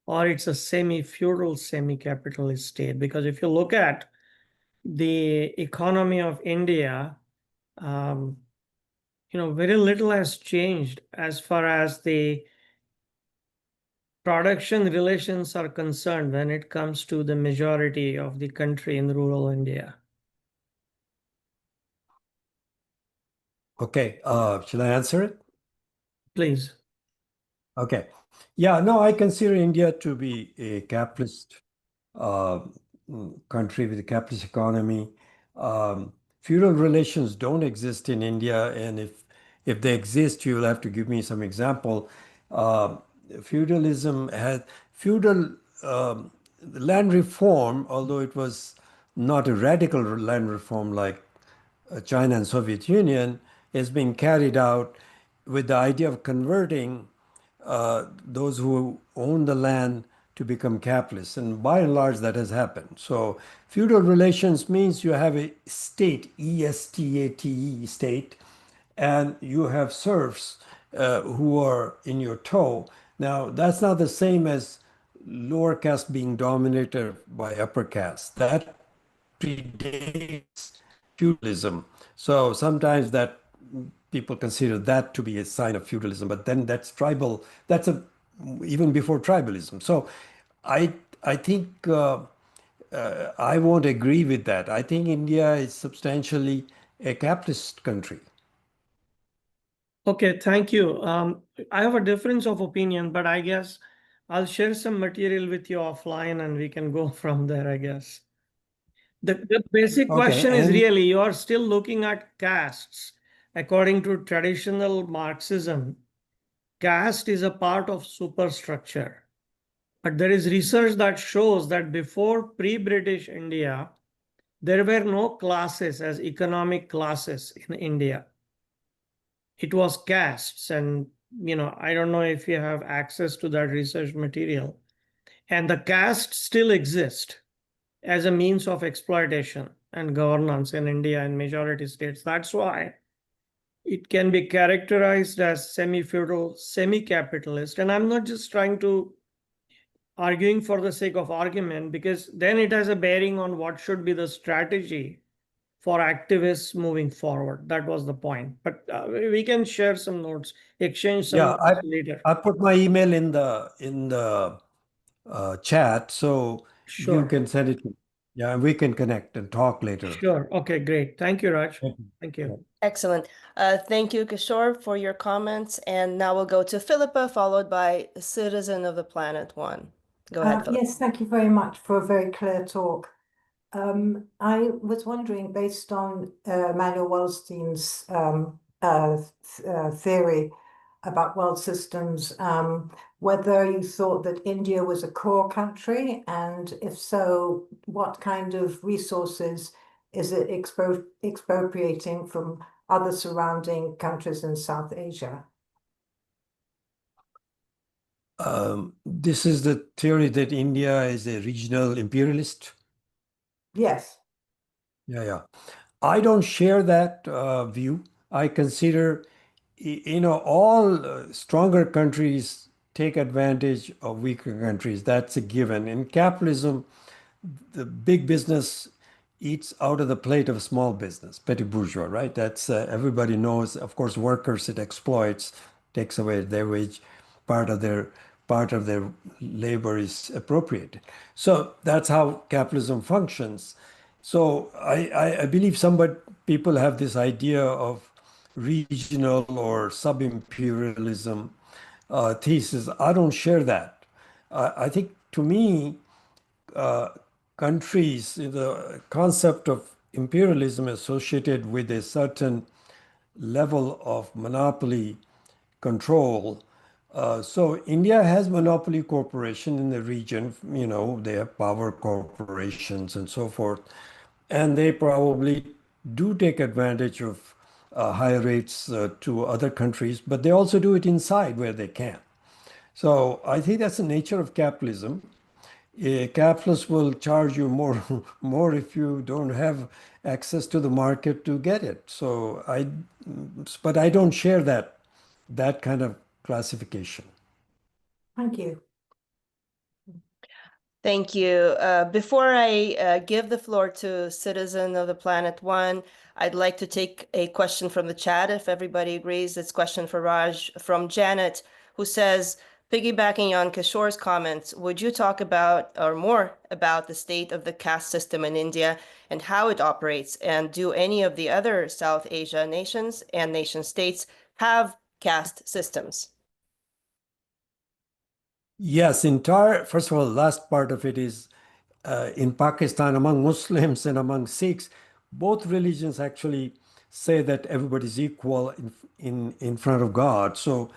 or it's a semi-feudal, semi-capitalist state? Because if you look at the economy of India, um, very little has changed as far as the production relations are concerned when it comes to the majority of the country in rural India. Okay, shall I answer it? Please. Okay. Yeah, no, I consider India to be a capitalist uh, country with a capitalist economy. Feudal relations don't exist in India, and if they exist, you'll have to give me some example. Uh, feudalism had feudal land reform, although it was not a radical land reform like China and Soviet Union, is being carried out with the idea of converting those who own the land to become capitalists. And by and large, that has happened. So feudal relations means you have a state, E-S-T-A-T-E, state, and you have serfs who are in your tow. Now, that's not the same as lower caste being dominated by upper caste. That predates feudalism. So sometimes that people consider that to be a sign of feudalism, but then that's tribal. That's a even before tribalism. So I I think I won't agree with that. I think India is substantially a capitalist country. Okay, thank you. I have a difference of opinion, but I guess I'll share some material with you offline and we can go from there, I guess. The basic Okay, question is and really, you are still looking at castes. According to traditional Marxism, caste is a part of superstructure. But there is research that shows that before pre-British India, there were no classes as economic classes in India. It was castes, and I don't know if you have access to that research material. And the caste still exist as a means of exploitation and governance in India and majority states. That's why it can be characterized as semi-feudal, semi-capitalist. And I'm not just trying to arguing for the sake of argument, because then it has a bearing on what should be the strategy for activists moving forward. That was the point. But we can share some notes, exchange some yeah, notes later. I put my email in the chat, so you Sure. can send it. Yeah, and we can connect and talk later. Sure. Okay, great. Thank you, Raj. Thank you. Thank Yeah. you. Excellent. Thank you, Kishore, for your comments. And now we'll go to Philippa, followed by Citizen of the Planet One. Go ahead, Philippa. Yes, thank you very much for a very clear talk. I was wondering, based on Manuel Wellstein's theory about world systems, whether you thought that India was a core country, and if so, what kind of resources is it expropriating from other surrounding countries in South Asia? This is the theory that India is a regional imperialist. Yes. Yeah. I don't share that view. I consider, all stronger countries take advantage of weaker countries. That's a given. In capitalism, the big business eats out of the plate of small business, petit bourgeois, right? That's everybody knows. Of course, workers it exploits, takes away their wage, part of their labor is appropriated. So that's how capitalism functions. So I believe people have this idea of regional or sub-imperialism thesis. I don't share that. I think to me, countries, the concept of imperialism associated with a certain level of monopoly control. So India has monopoly corporation in the region, they have power corporations and so forth, and they probably do take advantage of higher rates to other countries, but they also do it inside where they can. So I think that's the nature of capitalism. capitalists will charge you more, more if you don't have access to the market to get it. So but I don't share that kind of classification. Thank you. Thank you. Before I give the floor to Citizen of the Planet One, I'd like to take a question from the chat, if everybody agrees. It's a question for Raj from Janet, who says, piggybacking on Kishore's comments, would you talk about or more about the state of the caste system in India and how it operates? And do any of the other South Asia nations and nation states have caste systems? Yes, first of all, the last part of it is in Pakistan, among Muslims and among Sikhs, both religions actually say that everybody's equal in front of God. So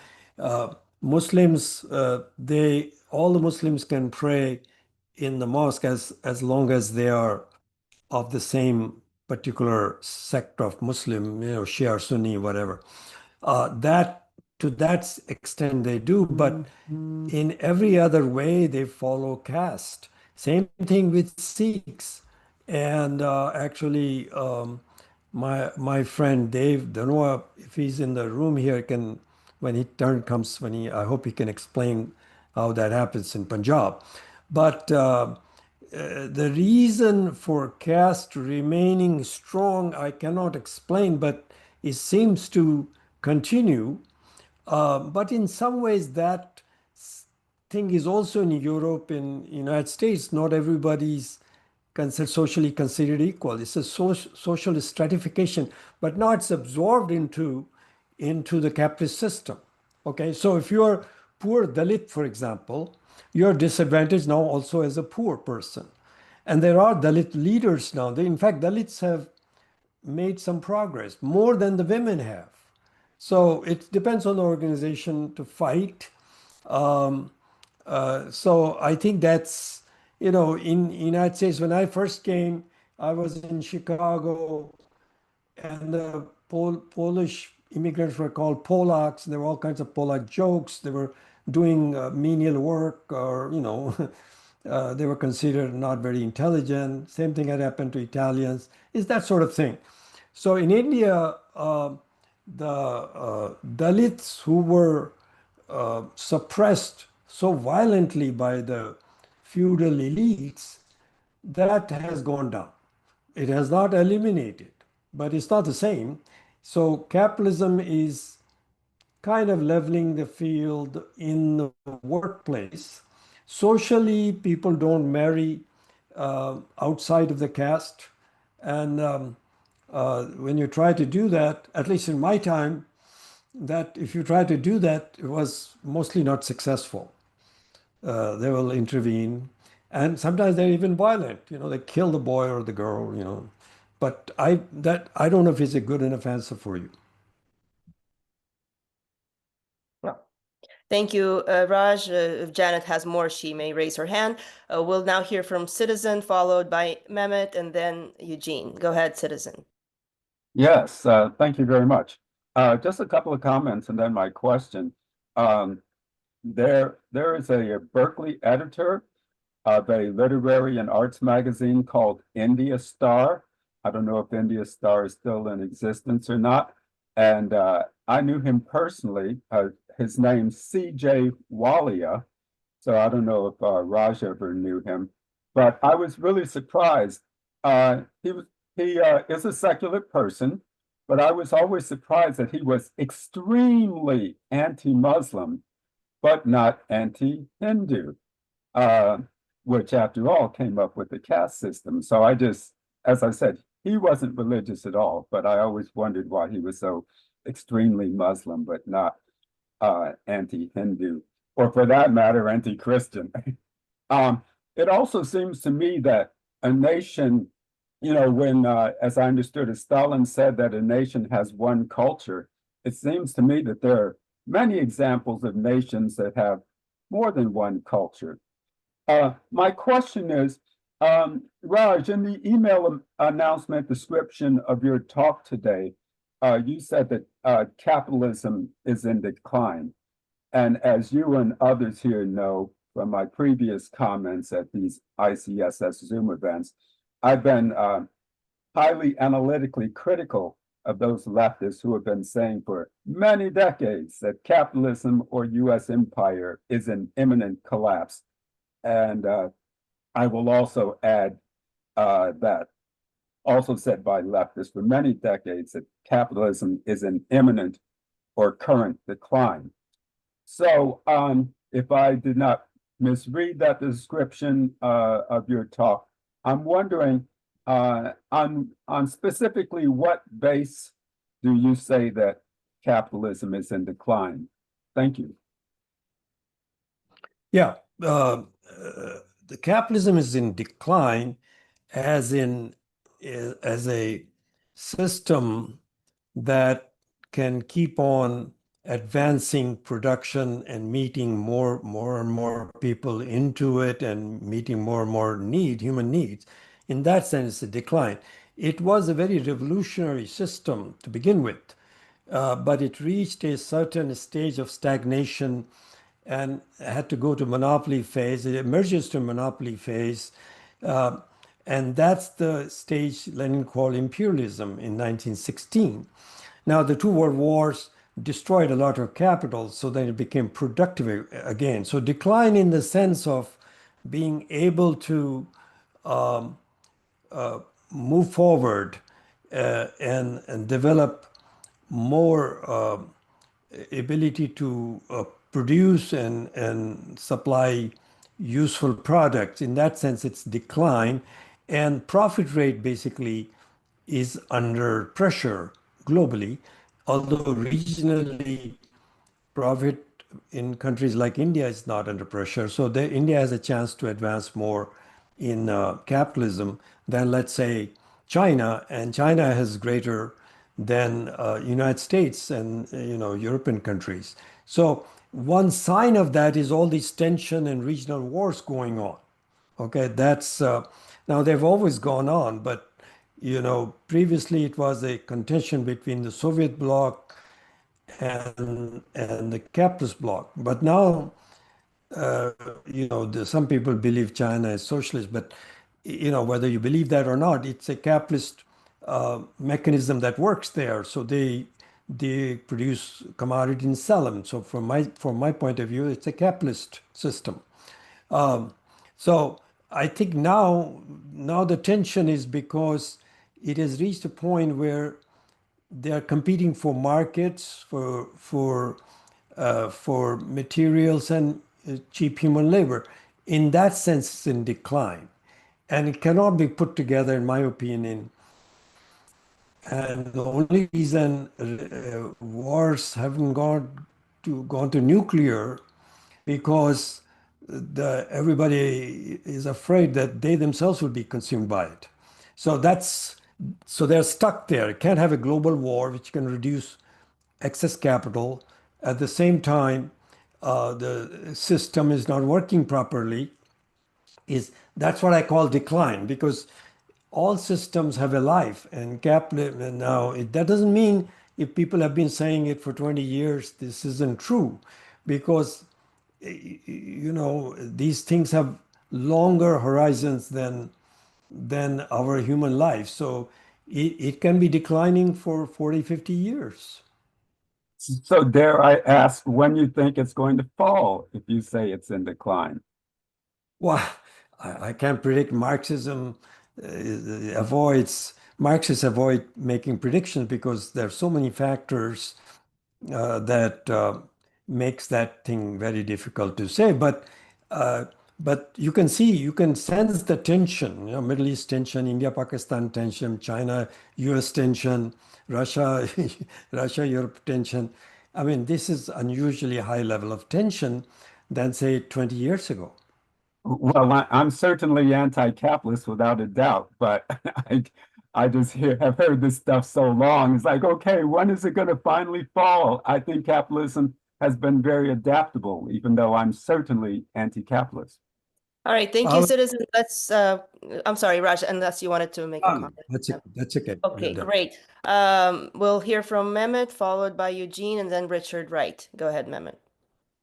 Muslims, all the Muslims can pray in the mosque as long as they are of the same particular sect of Muslim, Shia or Sunni, whatever. That to that extent they do, but in every other way they follow caste. Same thing with Sikhs. And actually, my friend Dave, don't know if he's in the room here, when he turn comes, I hope he can explain how that happens in Punjab. But the reason for caste remaining strong, I cannot explain, but it seems to continue. But in some ways, that thing is also in Europe, in United States. Not everybody's socially considered equal. It's a social stratification, but now it's absorbed into the capitalist system. Okay, so if you're poor Dalit, for example, you're disadvantaged now also as a poor person. And there are Dalit leaders now. In fact, Dalits have made some progress, more than the women have. So it depends on the organization to fight. So I think that's, in United States, when I first came, I was in Chicago, and the Polish immigrants were called Polacks. There were all kinds of Polak jokes. They were doing menial work, or, they were considered not very intelligent. Same thing had happened to Italians. It's that sort of thing. So in India, the Dalits who were suppressed so violently by the feudal elites, that has gone down. It has not eliminated, but it's not the same. So capitalism is kind of leveling the field in the workplace. Socially, people don't marry outside of the caste. And when you try to do that, at least in my time, that if you try to do that, it was mostly not successful. They will intervene, and sometimes they're even violent. They kill the boy or the girl. But I don't know if it's a good enough answer for you. Well, thank you, Raj. If Janet has more, she may raise her hand. We'll now hear from Citizen, followed by Mehmet, and then Eugene. Go ahead, Citizen. Yes, thank you very much. Just a couple of comments and then my question. There is a Berkeley editor of a literary and arts magazine called India Star. I don't know if India Star is still in existence or not. And I knew him personally. His name's C.J. Walia. So I don't know if Raj ever knew him, but I was really surprised. He is a secular person, but I was always surprised that he was extremely anti-Muslim, but not anti-Hindu, which after all came up with the caste system. So as I said, he wasn't religious at all, but I always wondered why he was so extremely Muslim, but not anti-Hindu, or for that matter, anti-Christian. It also seems to me that a nation, when, as I understood it, Stalin said that a nation has one culture, it seems to me that there are many examples of nations that have more than one culture. My question is, Raj, in the email announcement description of your talk today, you said that capitalism is in decline. And as you and others here know, from my previous comments at these ICSS Zoom events, I've been highly analytically critical of those leftists who have been saying for many decades that capitalism or US empire is in imminent collapse. And I will also add that also said by leftists for many decades that capitalism is in imminent or current decline. So if I did not misread that description of your talk, I'm wondering on specifically what base do you say that capitalism is in decline? Thank you. Yeah, the capitalism is in decline as a system that can keep on advancing production and meeting more and more people into it and meeting more and more human needs. In that sense, it's a decline. It was a very revolutionary system to begin with, but it reached a certain stage of stagnation and had to go to monopoly phase. It emerges to monopoly phase. And that's the stage Lenin called imperialism in 1916. Now, the two world wars destroyed a lot of capital, so then it became productive again. So decline in the sense of being able to move forward and develop more ability to produce and supply useful products. In that sense, it's decline. And profit rate basically is under pressure globally, although regionally profit in countries like India is not under pressure. So India has a chance to advance more in capitalism than, let's say, China, and China has greater than United States and European countries. So one sign of that is all this tension and regional wars going on. Okay, that's now they've always gone on, but previously it was a contention between the Soviet bloc and the capitalist bloc. But now, some people believe China is socialist, but whether you believe that or not, it's a capitalist mechanism that works there. So they produce commodity and sell them. So from my point of view, it's a capitalist system. So I think now the tension is because it has reached a point where they are competing for markets, for materials and cheap human labor. In that sense, it's in decline, and it cannot be put together, in my opinion. And the only reason wars haven't gone to nuclear, because everybody is afraid that they themselves will be consumed by it. So they're stuck there. Can't have a global war which can reduce excess capital. At the same time, the system is not working properly. That's what I call decline, because all systems have a life, and capitalism now, that doesn't mean if people have been saying it for 20 years, this isn't true, because these things have longer horizons than our human life. So it can be declining for 40, 50 years. So dare I ask when you think it's going to fall if you say it's in decline? Well, I can't predict. Marxists avoid making predictions because there are so many factors that makes that thing very difficult to say. But you can sense the tension, Middle East tension, India-Pakistan tension, China-US tension, Russia-Europe tension. I mean, this is unusually high level of tension than, say, 20 years ago. Well, I'm certainly anti-capitalist without a doubt, but I just have heard this stuff so long. It's like, okay, when is it going to finally fall? I think capitalism has been very adaptable, even though I'm certainly anti-capitalist. All right, thank you, citizen. Let's, I'm sorry, Raj, unless you wanted to make a comment. That's okay. Okay, great. We'll hear from Mehmet, followed by Eugene, and then Richard Wright. Go ahead, Mehmet.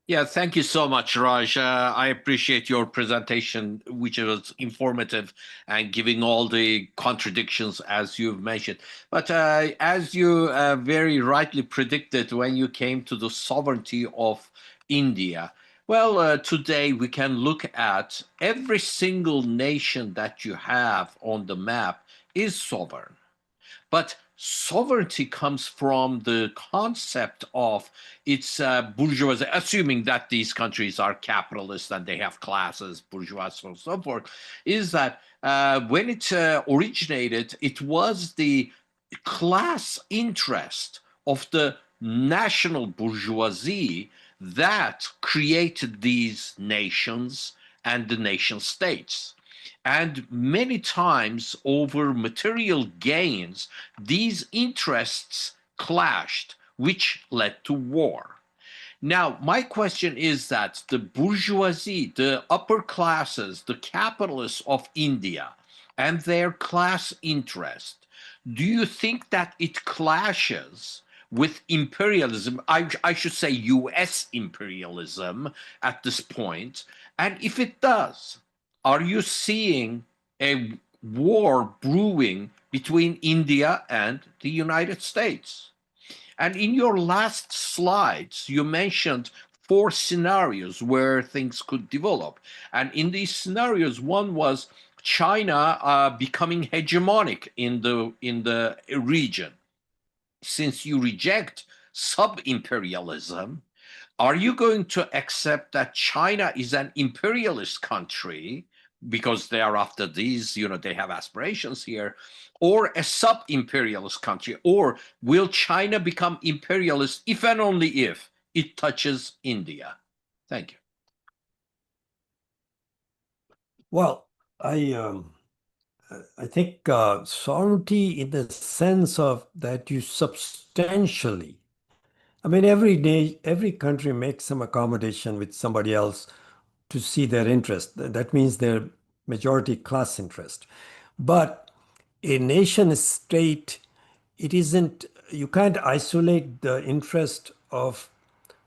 Yeah, thank you so much, Raj. I appreciate your presentation, which was informative and giving all the contradictions as you've mentioned. But as you very rightly predicted when you came to the sovereignty of India, well, today we can look at every single nation that you have on the map is sovereign. But sovereignty comes from the concept of its bourgeoisie, assuming that these countries are capitalist and they have classes, bourgeois, and so forth, is that when it originated, it was the class interest of the national bourgeoisie that created these nations and the nation states. And many times, over material gains, these interests clashed, which led to war. Now, my question is that the bourgeoisie, the upper classes, the capitalists of India, and their class interest, do you think that it clashes with imperialism? I should say US imperialism at this point. And if it does, are you seeing a war brewing between India and the United States? And in your last slides, you mentioned four scenarios where things could develop. And in these scenarios, one was China becoming hegemonic in the region. Since you reject sub-imperialism, are you going to accept that China is an imperialist country because they are after these, they have aspirations here, or a sub-imperialist country? Or will China become imperialist if and only if it touches India? Thank you. Well, I think sovereignty in the sense of that you substantially, I mean, every day, every country makes some accommodation with somebody else to see their interest. That means their majority class interest. But a nation state, it isn't, you can't isolate the interest of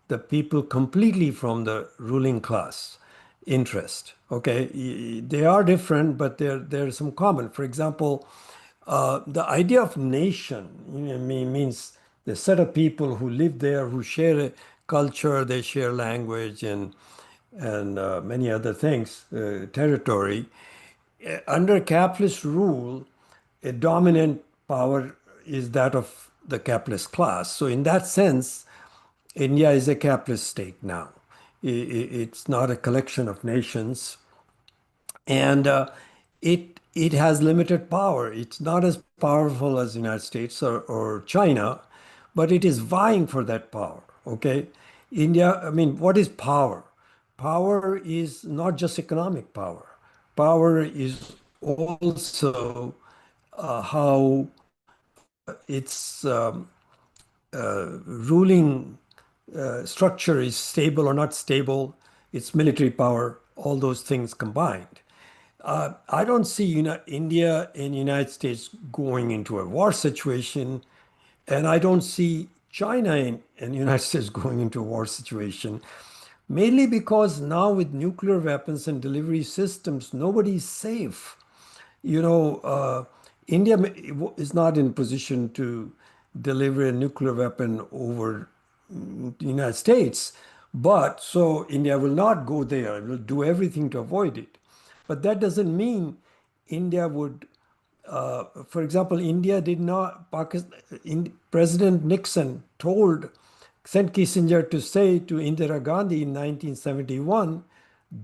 the people completely from the ruling class interest. Okay, they are different, but there's some common. For example, the idea of nation, means the set of people who live there, who share a culture, they share language and many other things, territory. Under capitalist rule, a dominant power is that of the capitalist class. So in that sense, India is a capitalist state now. It's not a collection of nations, and it has limited power. It's not as powerful as the United States or China, but it is vying for that power. Okay, India. I mean, what is power? Power is not just economic power. Power is also how its ruling structure is stable or not stable, its military power, all those things combined. I don't see India and United States going into a war situation, and I don't see China and United States going into a war situation, mainly because now with nuclear weapons and delivery systems, nobody's safe. India is not in position to deliver a nuclear weapon over the United States, but so India will not go there. It will do everything to avoid it. But that doesn't mean India would, for example, India did not, President Nixon sent Kissinger to say to Indira Gandhi in 1971,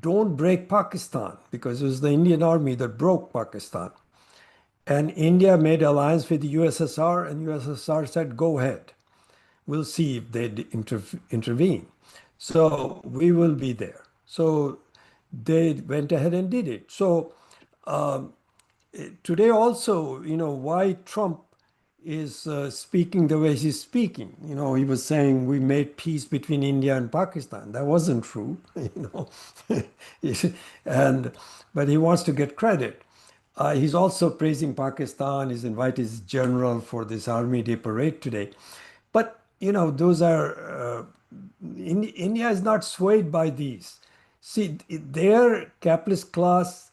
don't break Pakistan, because it was the Indian army that broke Pakistan. And India made alliance with the USSR, and USSR said, go ahead. We'll see if they intervene. So we will be there. So they went ahead and did it. So today also, why Trump is speaking the way he's speaking. He was saying we made peace between India and Pakistan. That wasn't true, but he wants to get credit. He's also praising Pakistan. He's invited his general for this Army Day parade today. But those are India is not swayed by these. See, their capitalist class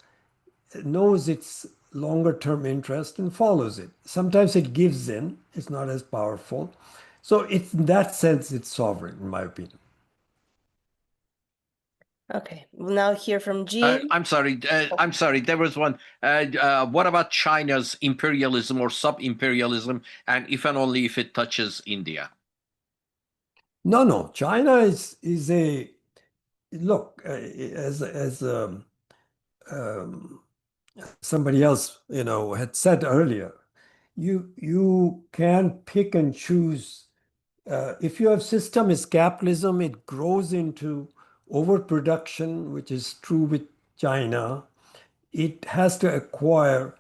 knows its longer term interest and follows it. Sometimes it gives in, it's not as powerful. So it's in that sense, it's sovereign, in my opinion. Okay, we'll now hear from Jean. I'm sorry. I'm sorry. There was one. What about China's imperialism or sub-imperialism, and if and only if it touches India? No. China is a look as somebody else had said earlier. You can pick and choose. If your system is capitalism, it grows into overproduction, which is true with China. It has to acquire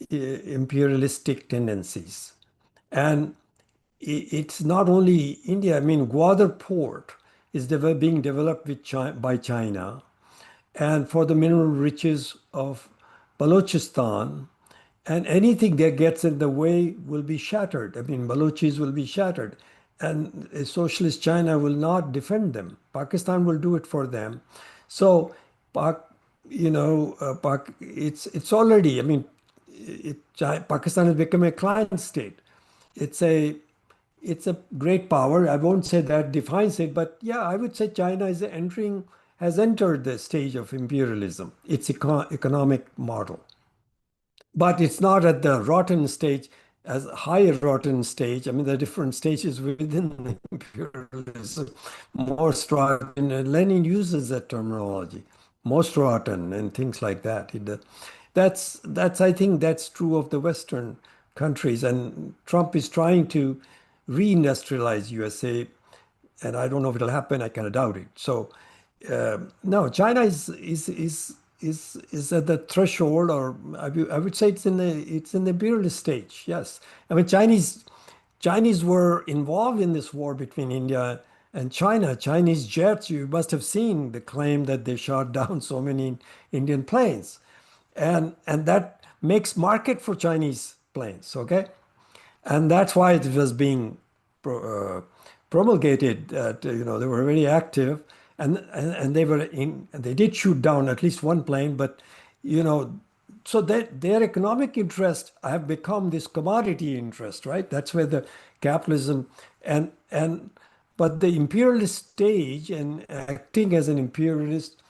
imperialistic tendencies. And it's not only India. I mean, Gwadar port is being developed by China. And for the mineral riches of Balochistan, and anything that gets in the way will be shattered. I mean, Balochis will be shattered. And a socialist China will not defend them. Pakistan will do it for them. So, it's already, I mean, Pakistan has become a client state. It's a great power. I won't say that defines it, but yeah, I would say China has entered the stage of imperialism, its economic model. But it's not at the rotten stage, as higher rotten stage. I mean, there are different stages within imperialism. Most rotten, and Lenin uses that terminology, most rotten and things like that. I think that's true of the Western countries. And Trump is trying to reindustrialize USA, and I don't know if it'll happen. I kind of doubt it. So no, China is at the threshold, or I would say it's in the imperialist stage. Yes, I mean Chinese were involved in this war between India and China. Chinese jets, you must have seen the claim that they shot down so many Indian planes, and that makes market for Chinese planes. Okay, and that's why it was being promulgated that they were very active, and they did shoot down at least one plane, but so their economic interest have become this commodity interest, right? That's where the capitalism and but the imperialist stage and acting as an imperialist,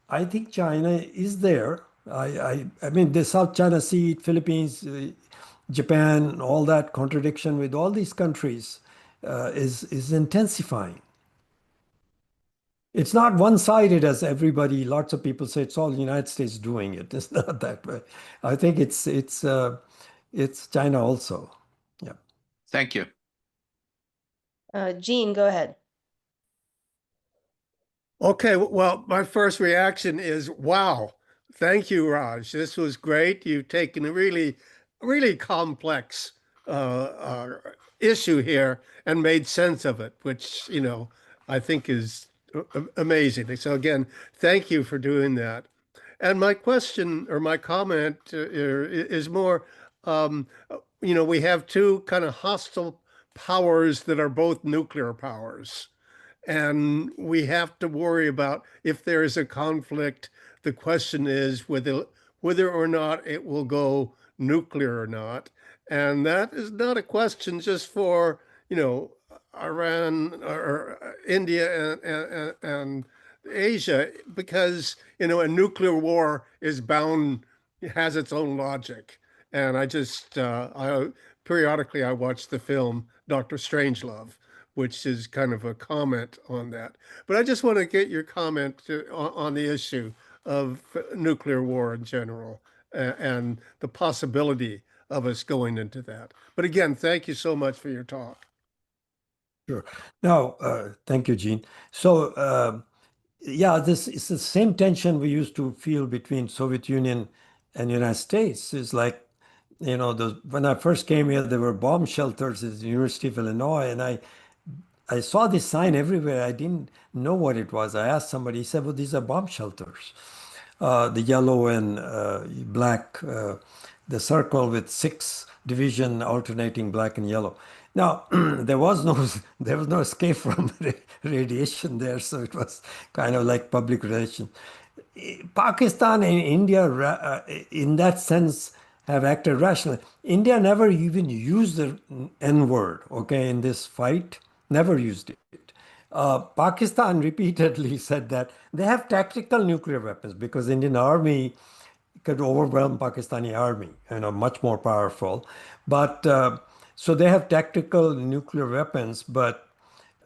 I think China is there. I mean, the South China Sea, Philippines, Japan, all that contradiction with all these countries is intensifying. It's not one-sided as lots of people say it's all the United States doing it. It's not that way. I think it's China also. Yeah. Thank you. Jean, go ahead. Okay, well, my first reaction is, wow, thank you, Raj. This was great. You've taken a really, really complex issue here and made sense of it, which, I think is amazing. So again, thank you for doing that. And my question or my comment is more, we have two kind of hostile powers that are both nuclear powers. And we have to worry about if there is a conflict. The question is whether or not it will go nuclear or not. And that is not a question just for, Iran or India and Asia, because, a nuclear war has its own logic. And periodically I watch the film Dr. Strangelove, which is kind of a comment on that. But I just want to get your comment on the issue of nuclear war in general and the possibility of us going into that. But again, thank you so much for your talk. Sure. Now, thank you, Gene. So, yeah, this is the same tension we used to feel between Soviet Union and United States. It's like, when I first came here, there were bomb shelters at the University of Illinois, and I saw this sign everywhere. I didn't know what it was. I asked somebody. He said, "Well, these are bomb shelters." The yellow and black, the circle with 6 division alternating black and yellow. Now, there was no escape from radiation there, so it was kind of like public relations. Pakistan and India, in that sense, have acted rationally. India never even used the N word, okay, in this fight, never used it. Pakistan repeatedly said that they have tactical nuclear weapons because Indian army could overwhelm Pakistani army, much more powerful. But so they have tactical nuclear weapons, but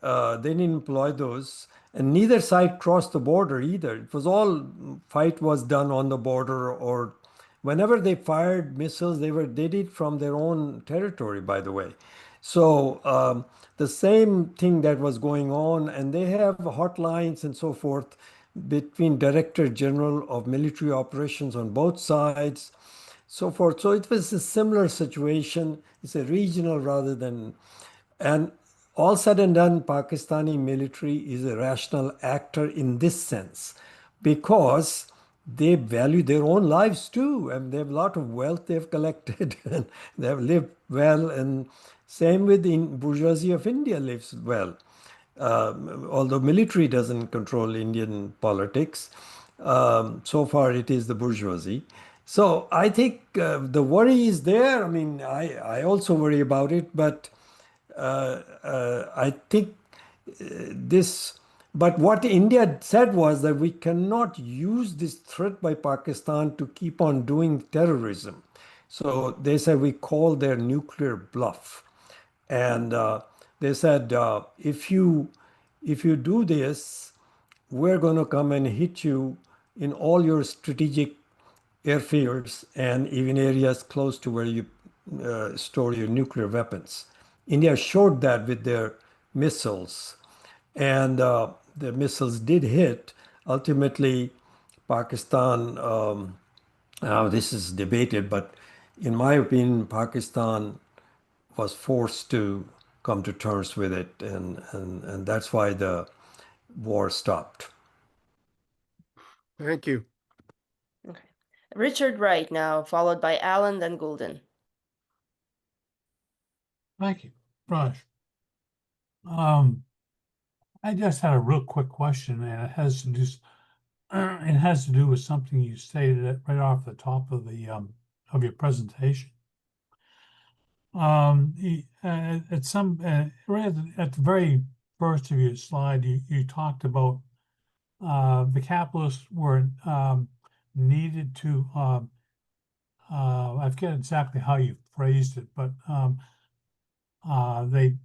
they didn't employ those, and neither side crossed the border either. It was all fight was done on the border, or whenever they fired missiles, they did from their own territory, by the way. So the same thing that was going on, and they have hotlines and so forth between Director General of Military Operations on both sides, so forth. So it was a similar situation. It's a regional rather than, and all said and done, Pakistani military is a rational actor in this sense because they value their own lives too, and they have a lot of wealth they've collected and they have lived well. And same with the bourgeoisie of India lives well. Although military doesn't control Indian politics, so far it is the bourgeoisie. So I think the worry is there. I mean, I also worry about it, but I think this, but what India said was that we cannot use this threat by Pakistan to keep on doing terrorism. So they said we call their nuclear bluff. And they said, if you do this, we're going to come and hit you in all your strategic airfields and even areas close to where you store your nuclear weapons. India showed that with their missiles, and the missiles did hit. Ultimately, Pakistan, now this is debated, but in my opinion, Pakistan was forced to come to terms with it, and that's why the war stopped. Thank you. Okay. Richard Wright now, followed by Alan, then Goulden. Thank you, Raj. I just had a real quick question, and it has to do with something you stated right off the top of your presentation. Right at the very first of your slide, you talked about the capitalists were needed to. I forget exactly how you phrased it, but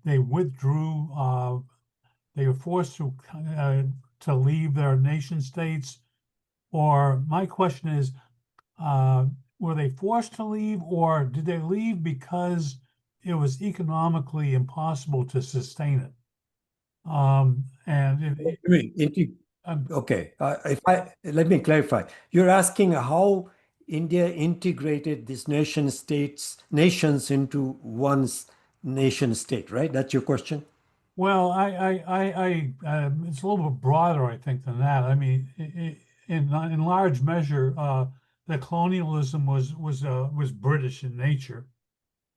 they withdrew. They were forced to leave their nation states. Or my question is, were they forced to leave, or did they leave because it was economically impossible to sustain it? Okay, let me clarify. You're asking how India integrated these nations into one nation state, right? That's your question? Well, it's a little bit broader, I think, than that. I mean, in large measure, the colonialism was British in nature,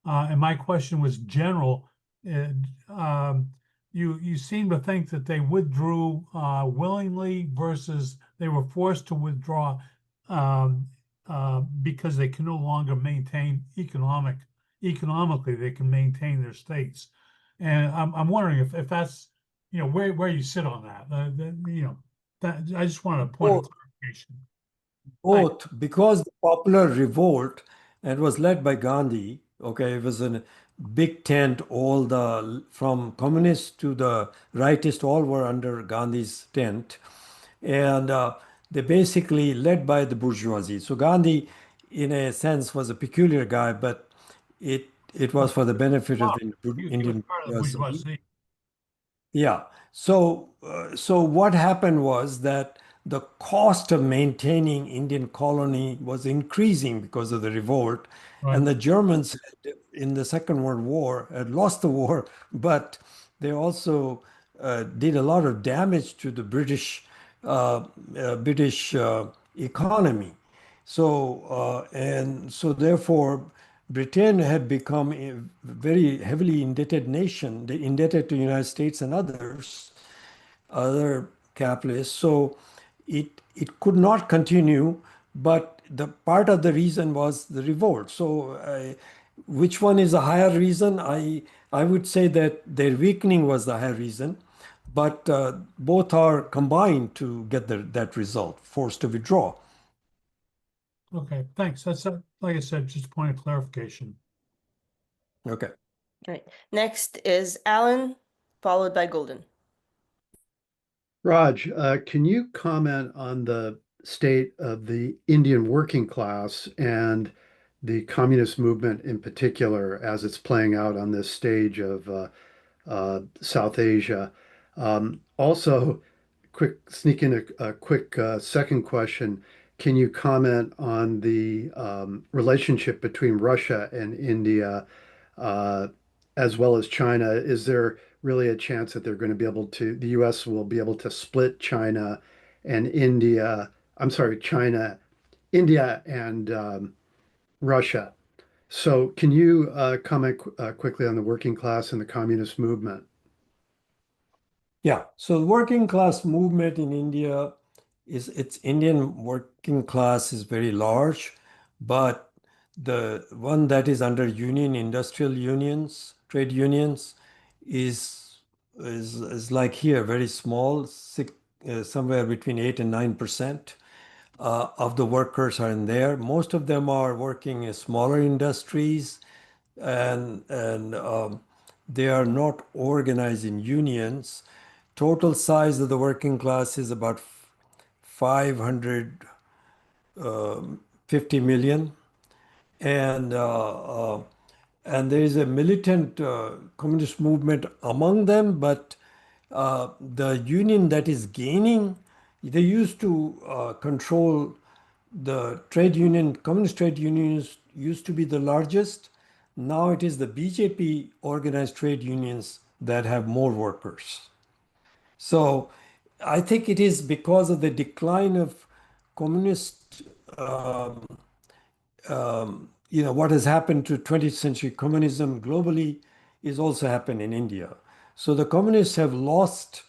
and my question was general. You seem to think that they withdrew willingly versus they were forced to withdraw because they can no longer maintain economically they can maintain their states. And I'm wondering if that's where you sit on that. That I just want a point of clarification. Both, because the popular revolt, and it was led by Gandhi. Okay, it was a big tent. All from communists to the rightists, all were under Gandhi's tent, and they basically led by the bourgeoisie. So Gandhi, in a sense, was a peculiar guy, but it was for the benefit of the Indian bourgeoisie. Yeah. So what happened was that the cost of maintaining Indian colony was increasing because of the revolt, Right. and the Germans in the Second World War had lost the war, but they also did a lot of damage to the British economy. So therefore, Britain had become a very heavily indebted nation, indebted to the United States and other capitalists. So it could not continue, but the part of the reason was the revolt. So which one is a higher reason? I would say that their weakening was the higher reason, but both are combined to get that result, forced to withdraw. Okay, thanks. That's, like I said, just a point of clarification. Okay. All right. Next is Alan, followed by Golden. Raj, can you comment on the state of the Indian working class and the communist movement in particular as it's playing out on this stage of South Asia? Also, sneak in a quick second question. Can you comment on the relationship between Russia and India, uh, as well as China? Is there really a chance that they're going to be able to, the US will be able to split China and India? I'm sorry, China, India, and Russia. So, can you comment quickly on the working class and the communist movement? Yeah, so the working class movement in India its Indian working class is very large, but the one that is under industrial unions, trade unions, is like here, very small, somewhere between 8 and 9% of the workers are in there. Most of them are working in smaller industries, and they are not organized in unions. Total size of the working class is about 550 million, and there is a militant communist movement among them. But the union that is gaining, they used to control the trade union. Communist trade unions used to be the largest. Now it is the BJP organized trade unions that have more workers. So I think it is because of the decline of communist, what has happened to 20th century communism globally is also happened in India. So the communists have lost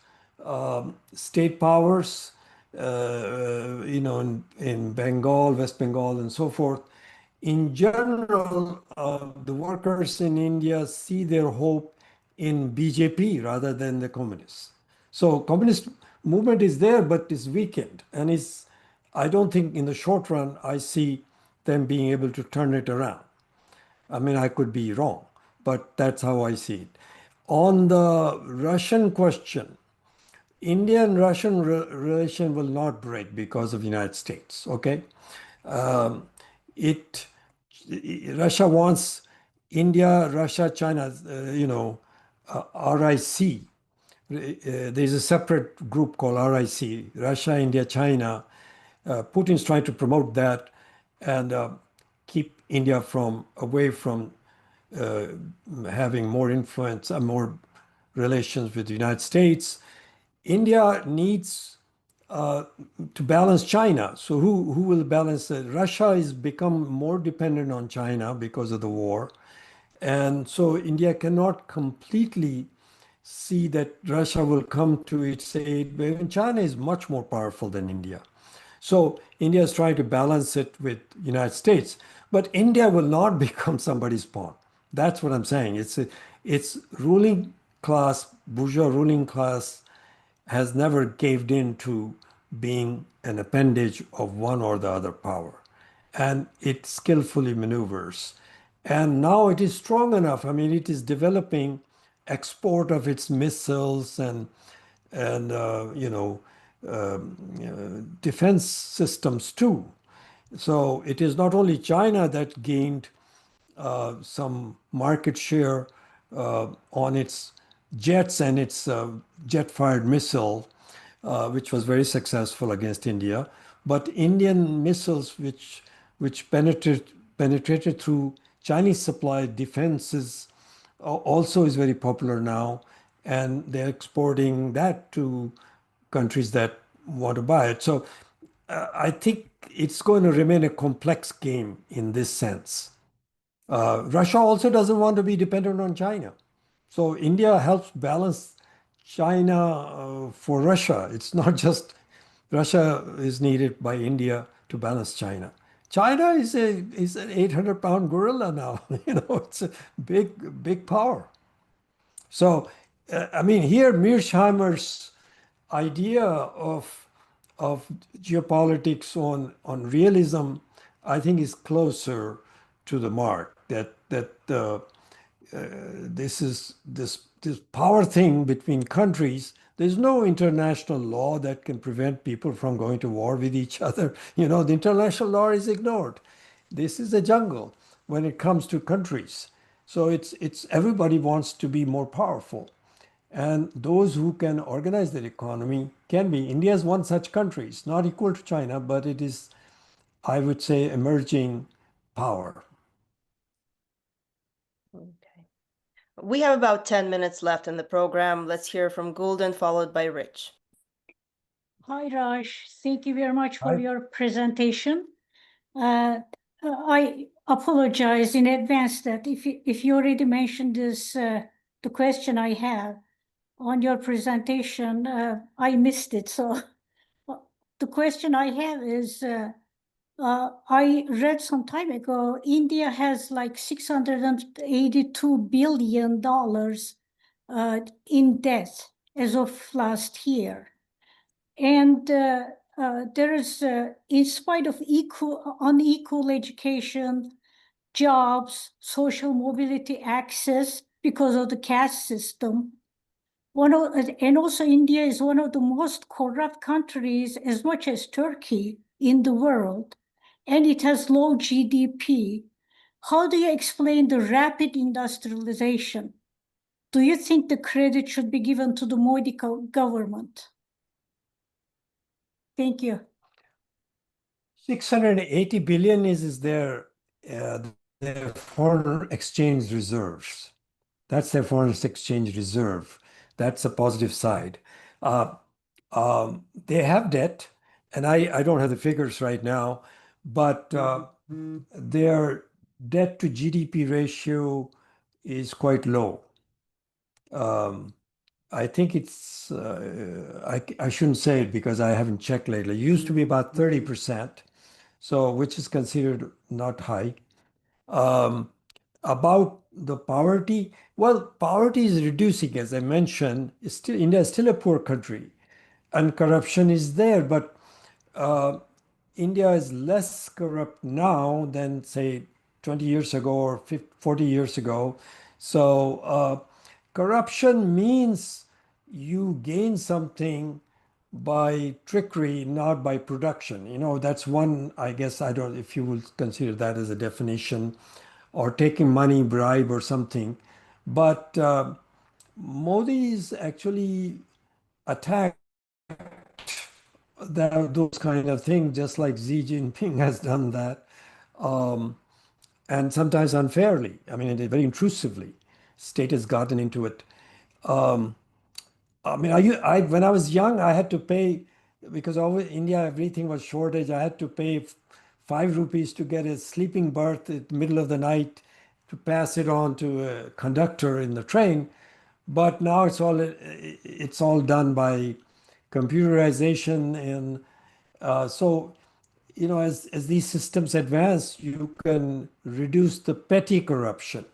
state powers, in Bengal, West Bengal, and so forth. In general, the workers in India see their hope in BJP rather than the communists. So communist movement is there, but is weakened, and I don't think in the short run I see them being able to turn it around. I mean, I could be wrong, but that's how I see it. On the Russian question, Indian-Russian relation will not break because of the United States. Okay, it Russia wants India, Russia, China, RIC. There's a separate group called RIC, Russia, India, China. Putin's trying to promote that and keep India away from having more influence and more relations with the United States. India needs to balance China. So who will balance it? Russia has become more dependent on China because of the war. And so India cannot completely see that Russia will come to its aid, but even China is much more powerful than India. So India is trying to balance it with United States, but India will not become somebody's pawn. That's what I'm saying. It's ruling class, bourgeois ruling class has never caved in to being an appendage of one or the other power. And it skillfully maneuvers. And now it is strong enough. I mean, it is developing export of its missiles and defense systems too. So it is not only China that gained some market share on its jets and its jet-fired missile, which was very successful against India. But Indian missiles, which penetrated through Chinese supplied defenses, also is very popular now, and they're exporting that to countries that want to buy it. So I think it's going to remain a complex game in this sense. Russia also doesn't want to be dependent on China. So India helps balance China for Russia. It's not just Russia is needed by India to balance China. China is an 800-pound gorilla now. It's a big power. So, I mean, here Mearsheimer's idea of geopolitics on realism, I think, is closer to the mark. This power thing between countries. There's no international law that can prevent people from going to war with each other. The international law is ignored. This is a jungle when it comes to countries. So it's everybody wants to be more powerful. And those who can organize their economy can be. India is one such country. It's not equal to China, but it is, I would say, emerging power. Okay. We have about 10 minutes left in the program. Let's hear from Gulden, followed by Rich. Hi, Raj. Thank you very much for Hi. your presentation. I apologize in advance that if you already mentioned this, the question I have on your presentation, I missed it. So the question I have is, I read some time ago, India has like $682 billion in debt as of last year. And there is, in spite of unequal education, jobs, social mobility access because of the caste system, and also India is one of the most corrupt countries, as much as Turkey, in the world, and it has low GDP. How do you explain the rapid industrialization? Do you think the credit should be given to the Modi government? Thank you. 680 billion is their foreign exchange reserves. That's their foreign exchange reserve. That's a positive side. They have debt, and I don't have the figures right now, but their debt to GDP ratio is quite low. I think it's, I shouldn't say it because I haven't checked lately. It used to be about 30%, so which is considered not high. About the poverty, well, poverty is reducing, as I mentioned. India is still a poor country, and corruption is there, but India is less corrupt now than, say, 20 years ago or 40 years ago. So corruption means you gain something by trickery, not by production. That's one, I guess, I don't, if you will consider that as a definition, or taking money, bribe or something. But Modi is actually attacked those kind of things, just like Xi Jinping has done that, and sometimes unfairly. I mean, very intrusively. State has gotten into it. I mean, when I was young, I had to pay, because always India, everything was shortage. I had to pay 5 rupees to get a sleeping berth at the middle of the night to pass it on to a conductor in the train. But now it's all done by computerization, and so as these systems advance, you can reduce the petty corruption.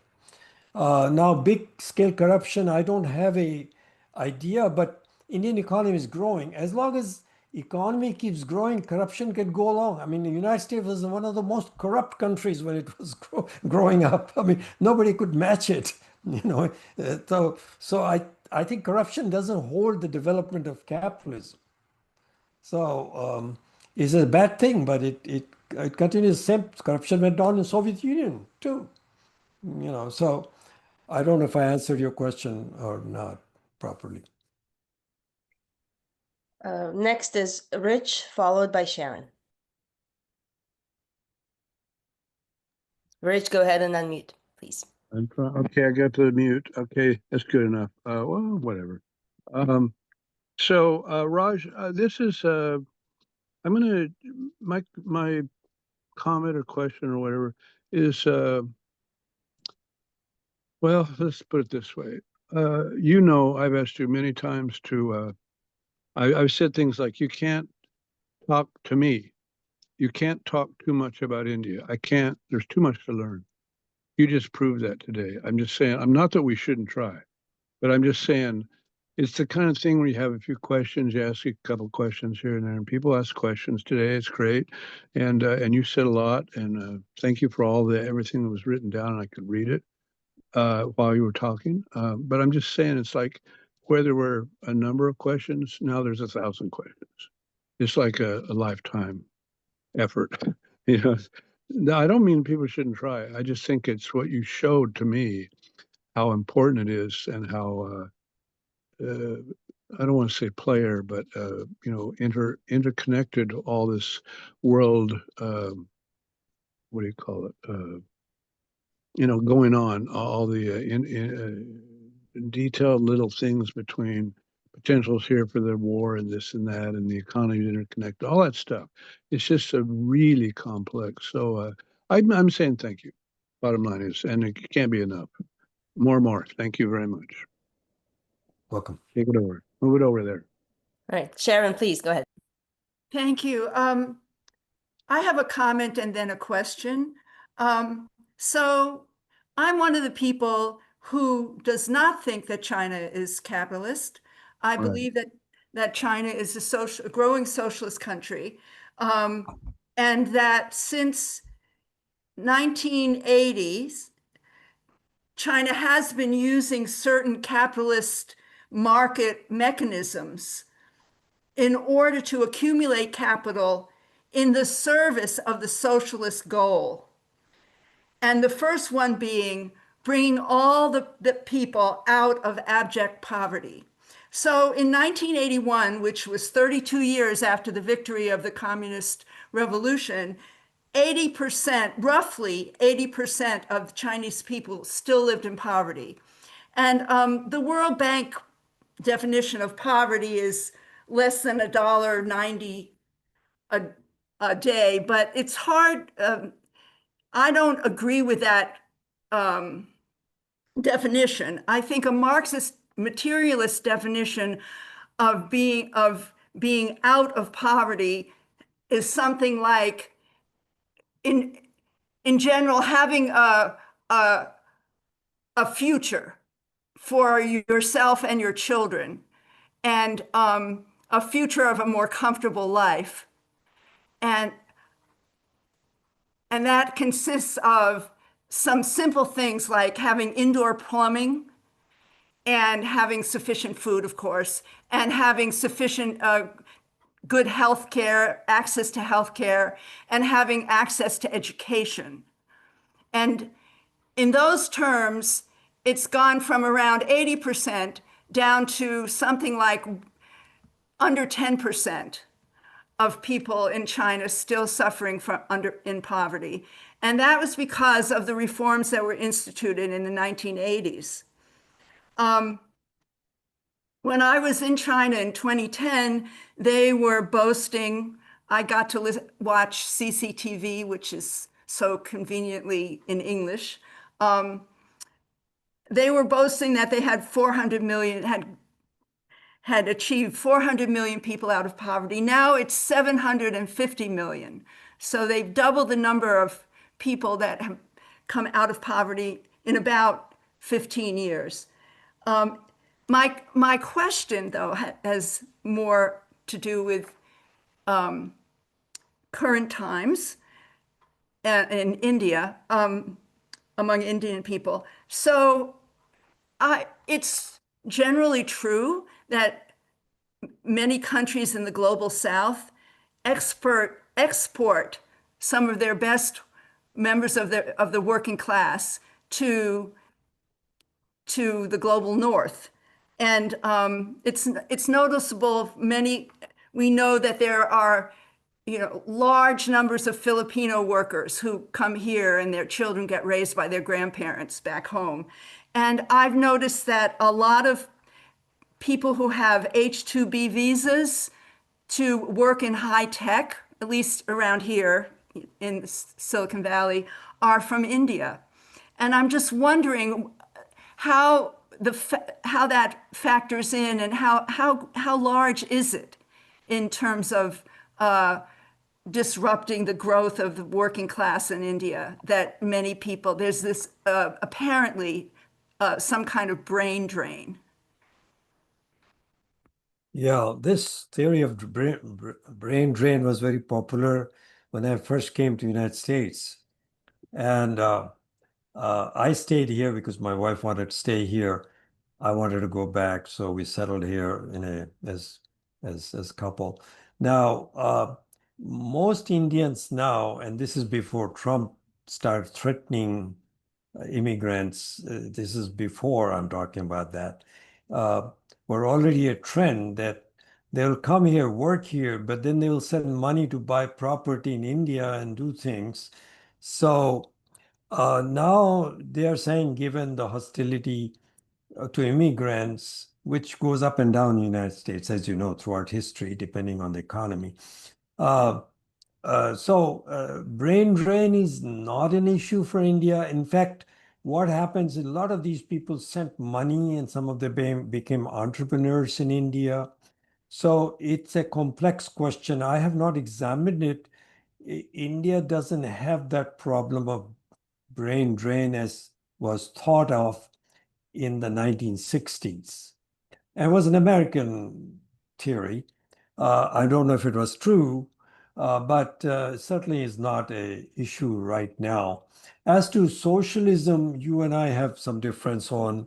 Now, big scale corruption, I don't have a idea, but Indian economy is growing. As long as economy keeps growing, corruption can go along. I mean, the United States was one of the most corrupt countries when it was growing up. I mean, nobody could match it. So I think corruption doesn't hold the development of capitalism. So it's a bad thing, but it continues. Same corruption went on in Soviet Union too. So I don't know if I answered your question or not properly. Next is Rich, followed by Sharon. Rich, go ahead and unmute, please. Okay, I got to mute. Okay, that's good enough. Well, whatever. Raj, this is I'm gonna my comment or question or whatever is Well, let's put it this way. You know, I've asked you many times to, I've said things like, you can't talk to me. You can't talk too much about India. I can't, there's too much to learn. You just proved that today. I'm just saying, I'm not that we shouldn't try, but I'm just saying it's the kind of thing where you have a few questions, you ask a couple questions here and there, and people ask questions today. It's great. And you said a lot, and thank you for all the everything that was written down, and I could read it while you were talking. But I'm just saying it's like where there were a number of questions, now there's 1,000 questions. It's like a lifetime effort. You know, no, I don't mean people shouldn't try. I just think it's what you showed to me how important it is and how I don't want to say player, but you know, interconnected all this world. What do you call it? You know, going on all the detailed little things between potentials here for the war and this and that and the economy interconnected, all that stuff. It's just a really complex. So I'm saying thank you. Bottom line is, and it can't be enough. More. Thank you very much. Welcome. Take it over. Move it over there. All right, Sharon, please go ahead. Thank you. I have a comment and then a question. So I'm one of the people who does not think that China is capitalist. I believe that China is a growing socialist country, and that since 1980s, China has been using certain capitalist market mechanisms in order to accumulate capital in the service of the socialist goal. And the first one being bringing all the people out of abject poverty. So in 1981, which was 32 years after the victory of the Communist Revolution, 80%, roughly 80% of Chinese people still lived in poverty. And the World Bank definition of poverty is less than $1.90 a day, but it's hard. I don't agree with that definition. I think a Marxist materialist definition of being out of poverty is something like, in general, having a future for yourself and your children, and a future of a more comfortable life. And that consists of some simple things like having indoor plumbing and having sufficient food, of course, and having sufficient good health care, access to health care, and having access to education. And in those terms, it's gone from around 80% down to something like under 10% of people in China still suffering in poverty. And that was because of the reforms that were instituted in the 1980s. When I was in China in 2010, they were boasting, I got to watch CCTV, which is so conveniently in English. They were boasting that they had 400 million, had achieved 400 million people out of poverty. Now it's 750 million. So they've doubled the number of people that have come out of poverty in about 15 years. My question, though, has more to do with current times in India, among Indian people. So it's generally true that many countries in the global South export some of their best members of the working class to the global North. And it's noticeable. We know that there are, large numbers of Filipino workers who come here and their children get raised by their grandparents back home. And I've noticed that a lot of people who have H-2B visas to work in high tech, at least around here in Silicon Valley, are from India. And I'm just wondering, how how that factors in, and how large is it in terms of disrupting the growth of the working class in India, that many people, there's this apparently some kind of brain drain. Yeah, this theory of brain drain was very popular when I first came to the United States. And I stayed here because my wife wanted to stay here. I wanted to go back, so we settled here as couple. Now, most Indians now, and this is before Trump started threatening immigrants, this is before I'm talking about that, were already a trend that they'll come here, work here, but then they will send money to buy property in India and do things. So now they are saying, given the hostility to immigrants, which goes up and down in the United States, as you know, throughout history, depending on the economy. Brain drain is not an issue for India. In fact, what happens, a lot of these people sent money and some of them became entrepreneurs in India. So it's a complex question. I have not examined it. India doesn't have that problem of brain drain as was thought of in the 1960s. And it was an American theory. I don't know if it was true, but certainly is not an issue right now. As to socialism, you and I have some difference on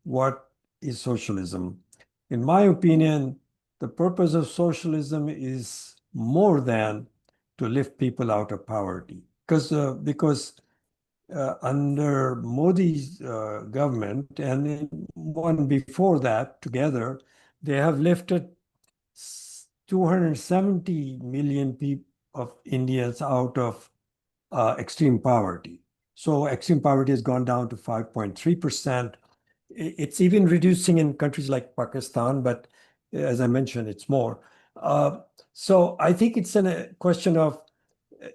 what is socialism. In my opinion, the purpose of socialism is more than to lift people out of poverty. Because under Modi's government and one before that together, they have lifted 270 million people of Indians out of extreme poverty. So extreme poverty has gone down to 5.3%. It's even reducing in countries like Pakistan, but as I mentioned, it's more. So I think it's a question of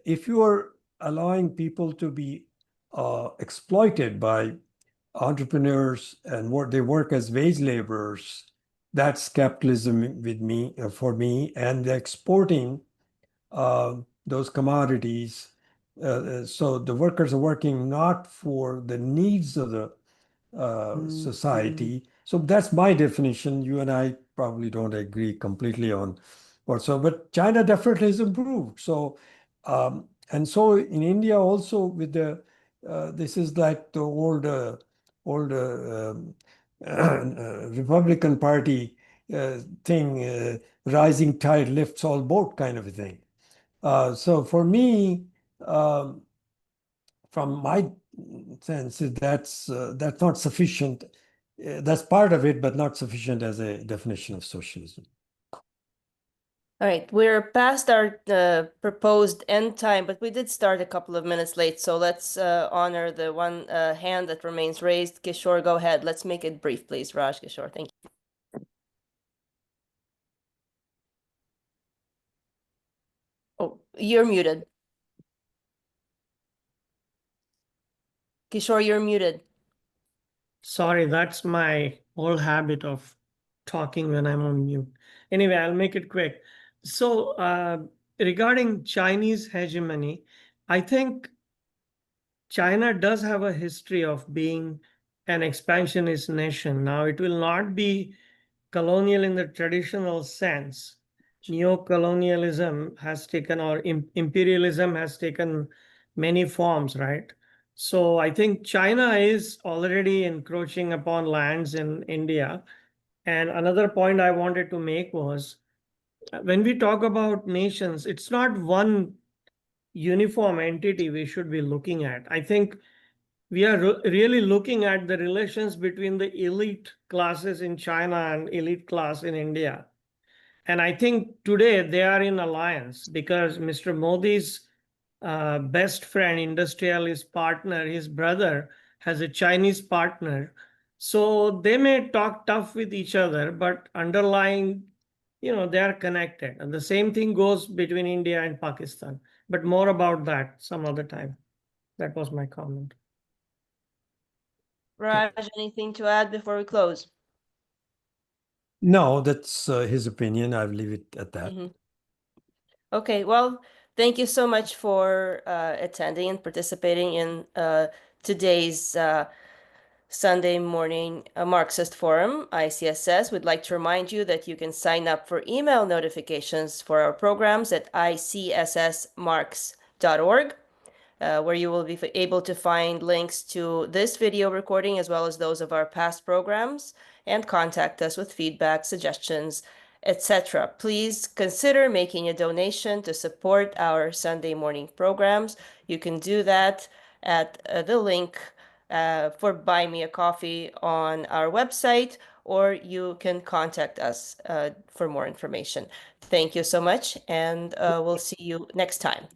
if you are allowing people to be exploited by entrepreneurs and they work as wage laborers, that's capitalism for me, and they're exporting those commodities. So the workers are working not for the needs of the society. So that's my definition. You and I probably don't agree completely on what so, but China definitely has improved. So and so in India also with the this is like the old Republican Party thing, rising tide lifts all boat kind of a thing. So for me, from my sense, that's not sufficient. That's part of it, but not sufficient as a definition of socialism. All right, we're past our proposed end time, but we did start a couple of minutes late, so let's honor the one hand that remains raised. Kishore, go ahead. Let's make it brief, please. Raj, Kishore, thank you. Oh, you're muted. Kishore, you're muted. Sorry, that's my old habit of talking when I'm on mute. Anyway, I'll make it quick. So regarding Chinese hegemony, I think China does have a history of being an expansionist nation. Now, it will not be colonial in the traditional sense. Neo-colonialism has taken, or imperialism has taken many forms, right? So I think China is already encroaching upon lands in India. And another point I wanted to make was, when we talk about nations, it's not one uniform entity we should be looking at. I think we are really looking at the relations between the elite classes in China and elite class in India. And I think today they are in alliance because Mr. Modi's best friend, industrialist partner, his brother, has a Chinese partner. So they may talk tough with each other, but underlying, they are connected. And the same thing goes between India and Pakistan. But more about that some other time. That was my comment. Raj, anything to add before we close? No, that's his opinion. I'll leave it at that. Okay, well, thank you so much for attending and participating in today's Sunday morning Marxist Forum, ICSS. We'd like to remind you that you can sign up for email notifications for our programs at icssmarx.org. Where you will be able to find links to this video recording as well as those of our past programs, and contact us with feedback, suggestions, etc. Please consider making a donation to support our Sunday morning programs. You can do that at the link for Buy Me a Coffee on our website, or you can contact us for more information. Thank you so much, and we'll see you next time.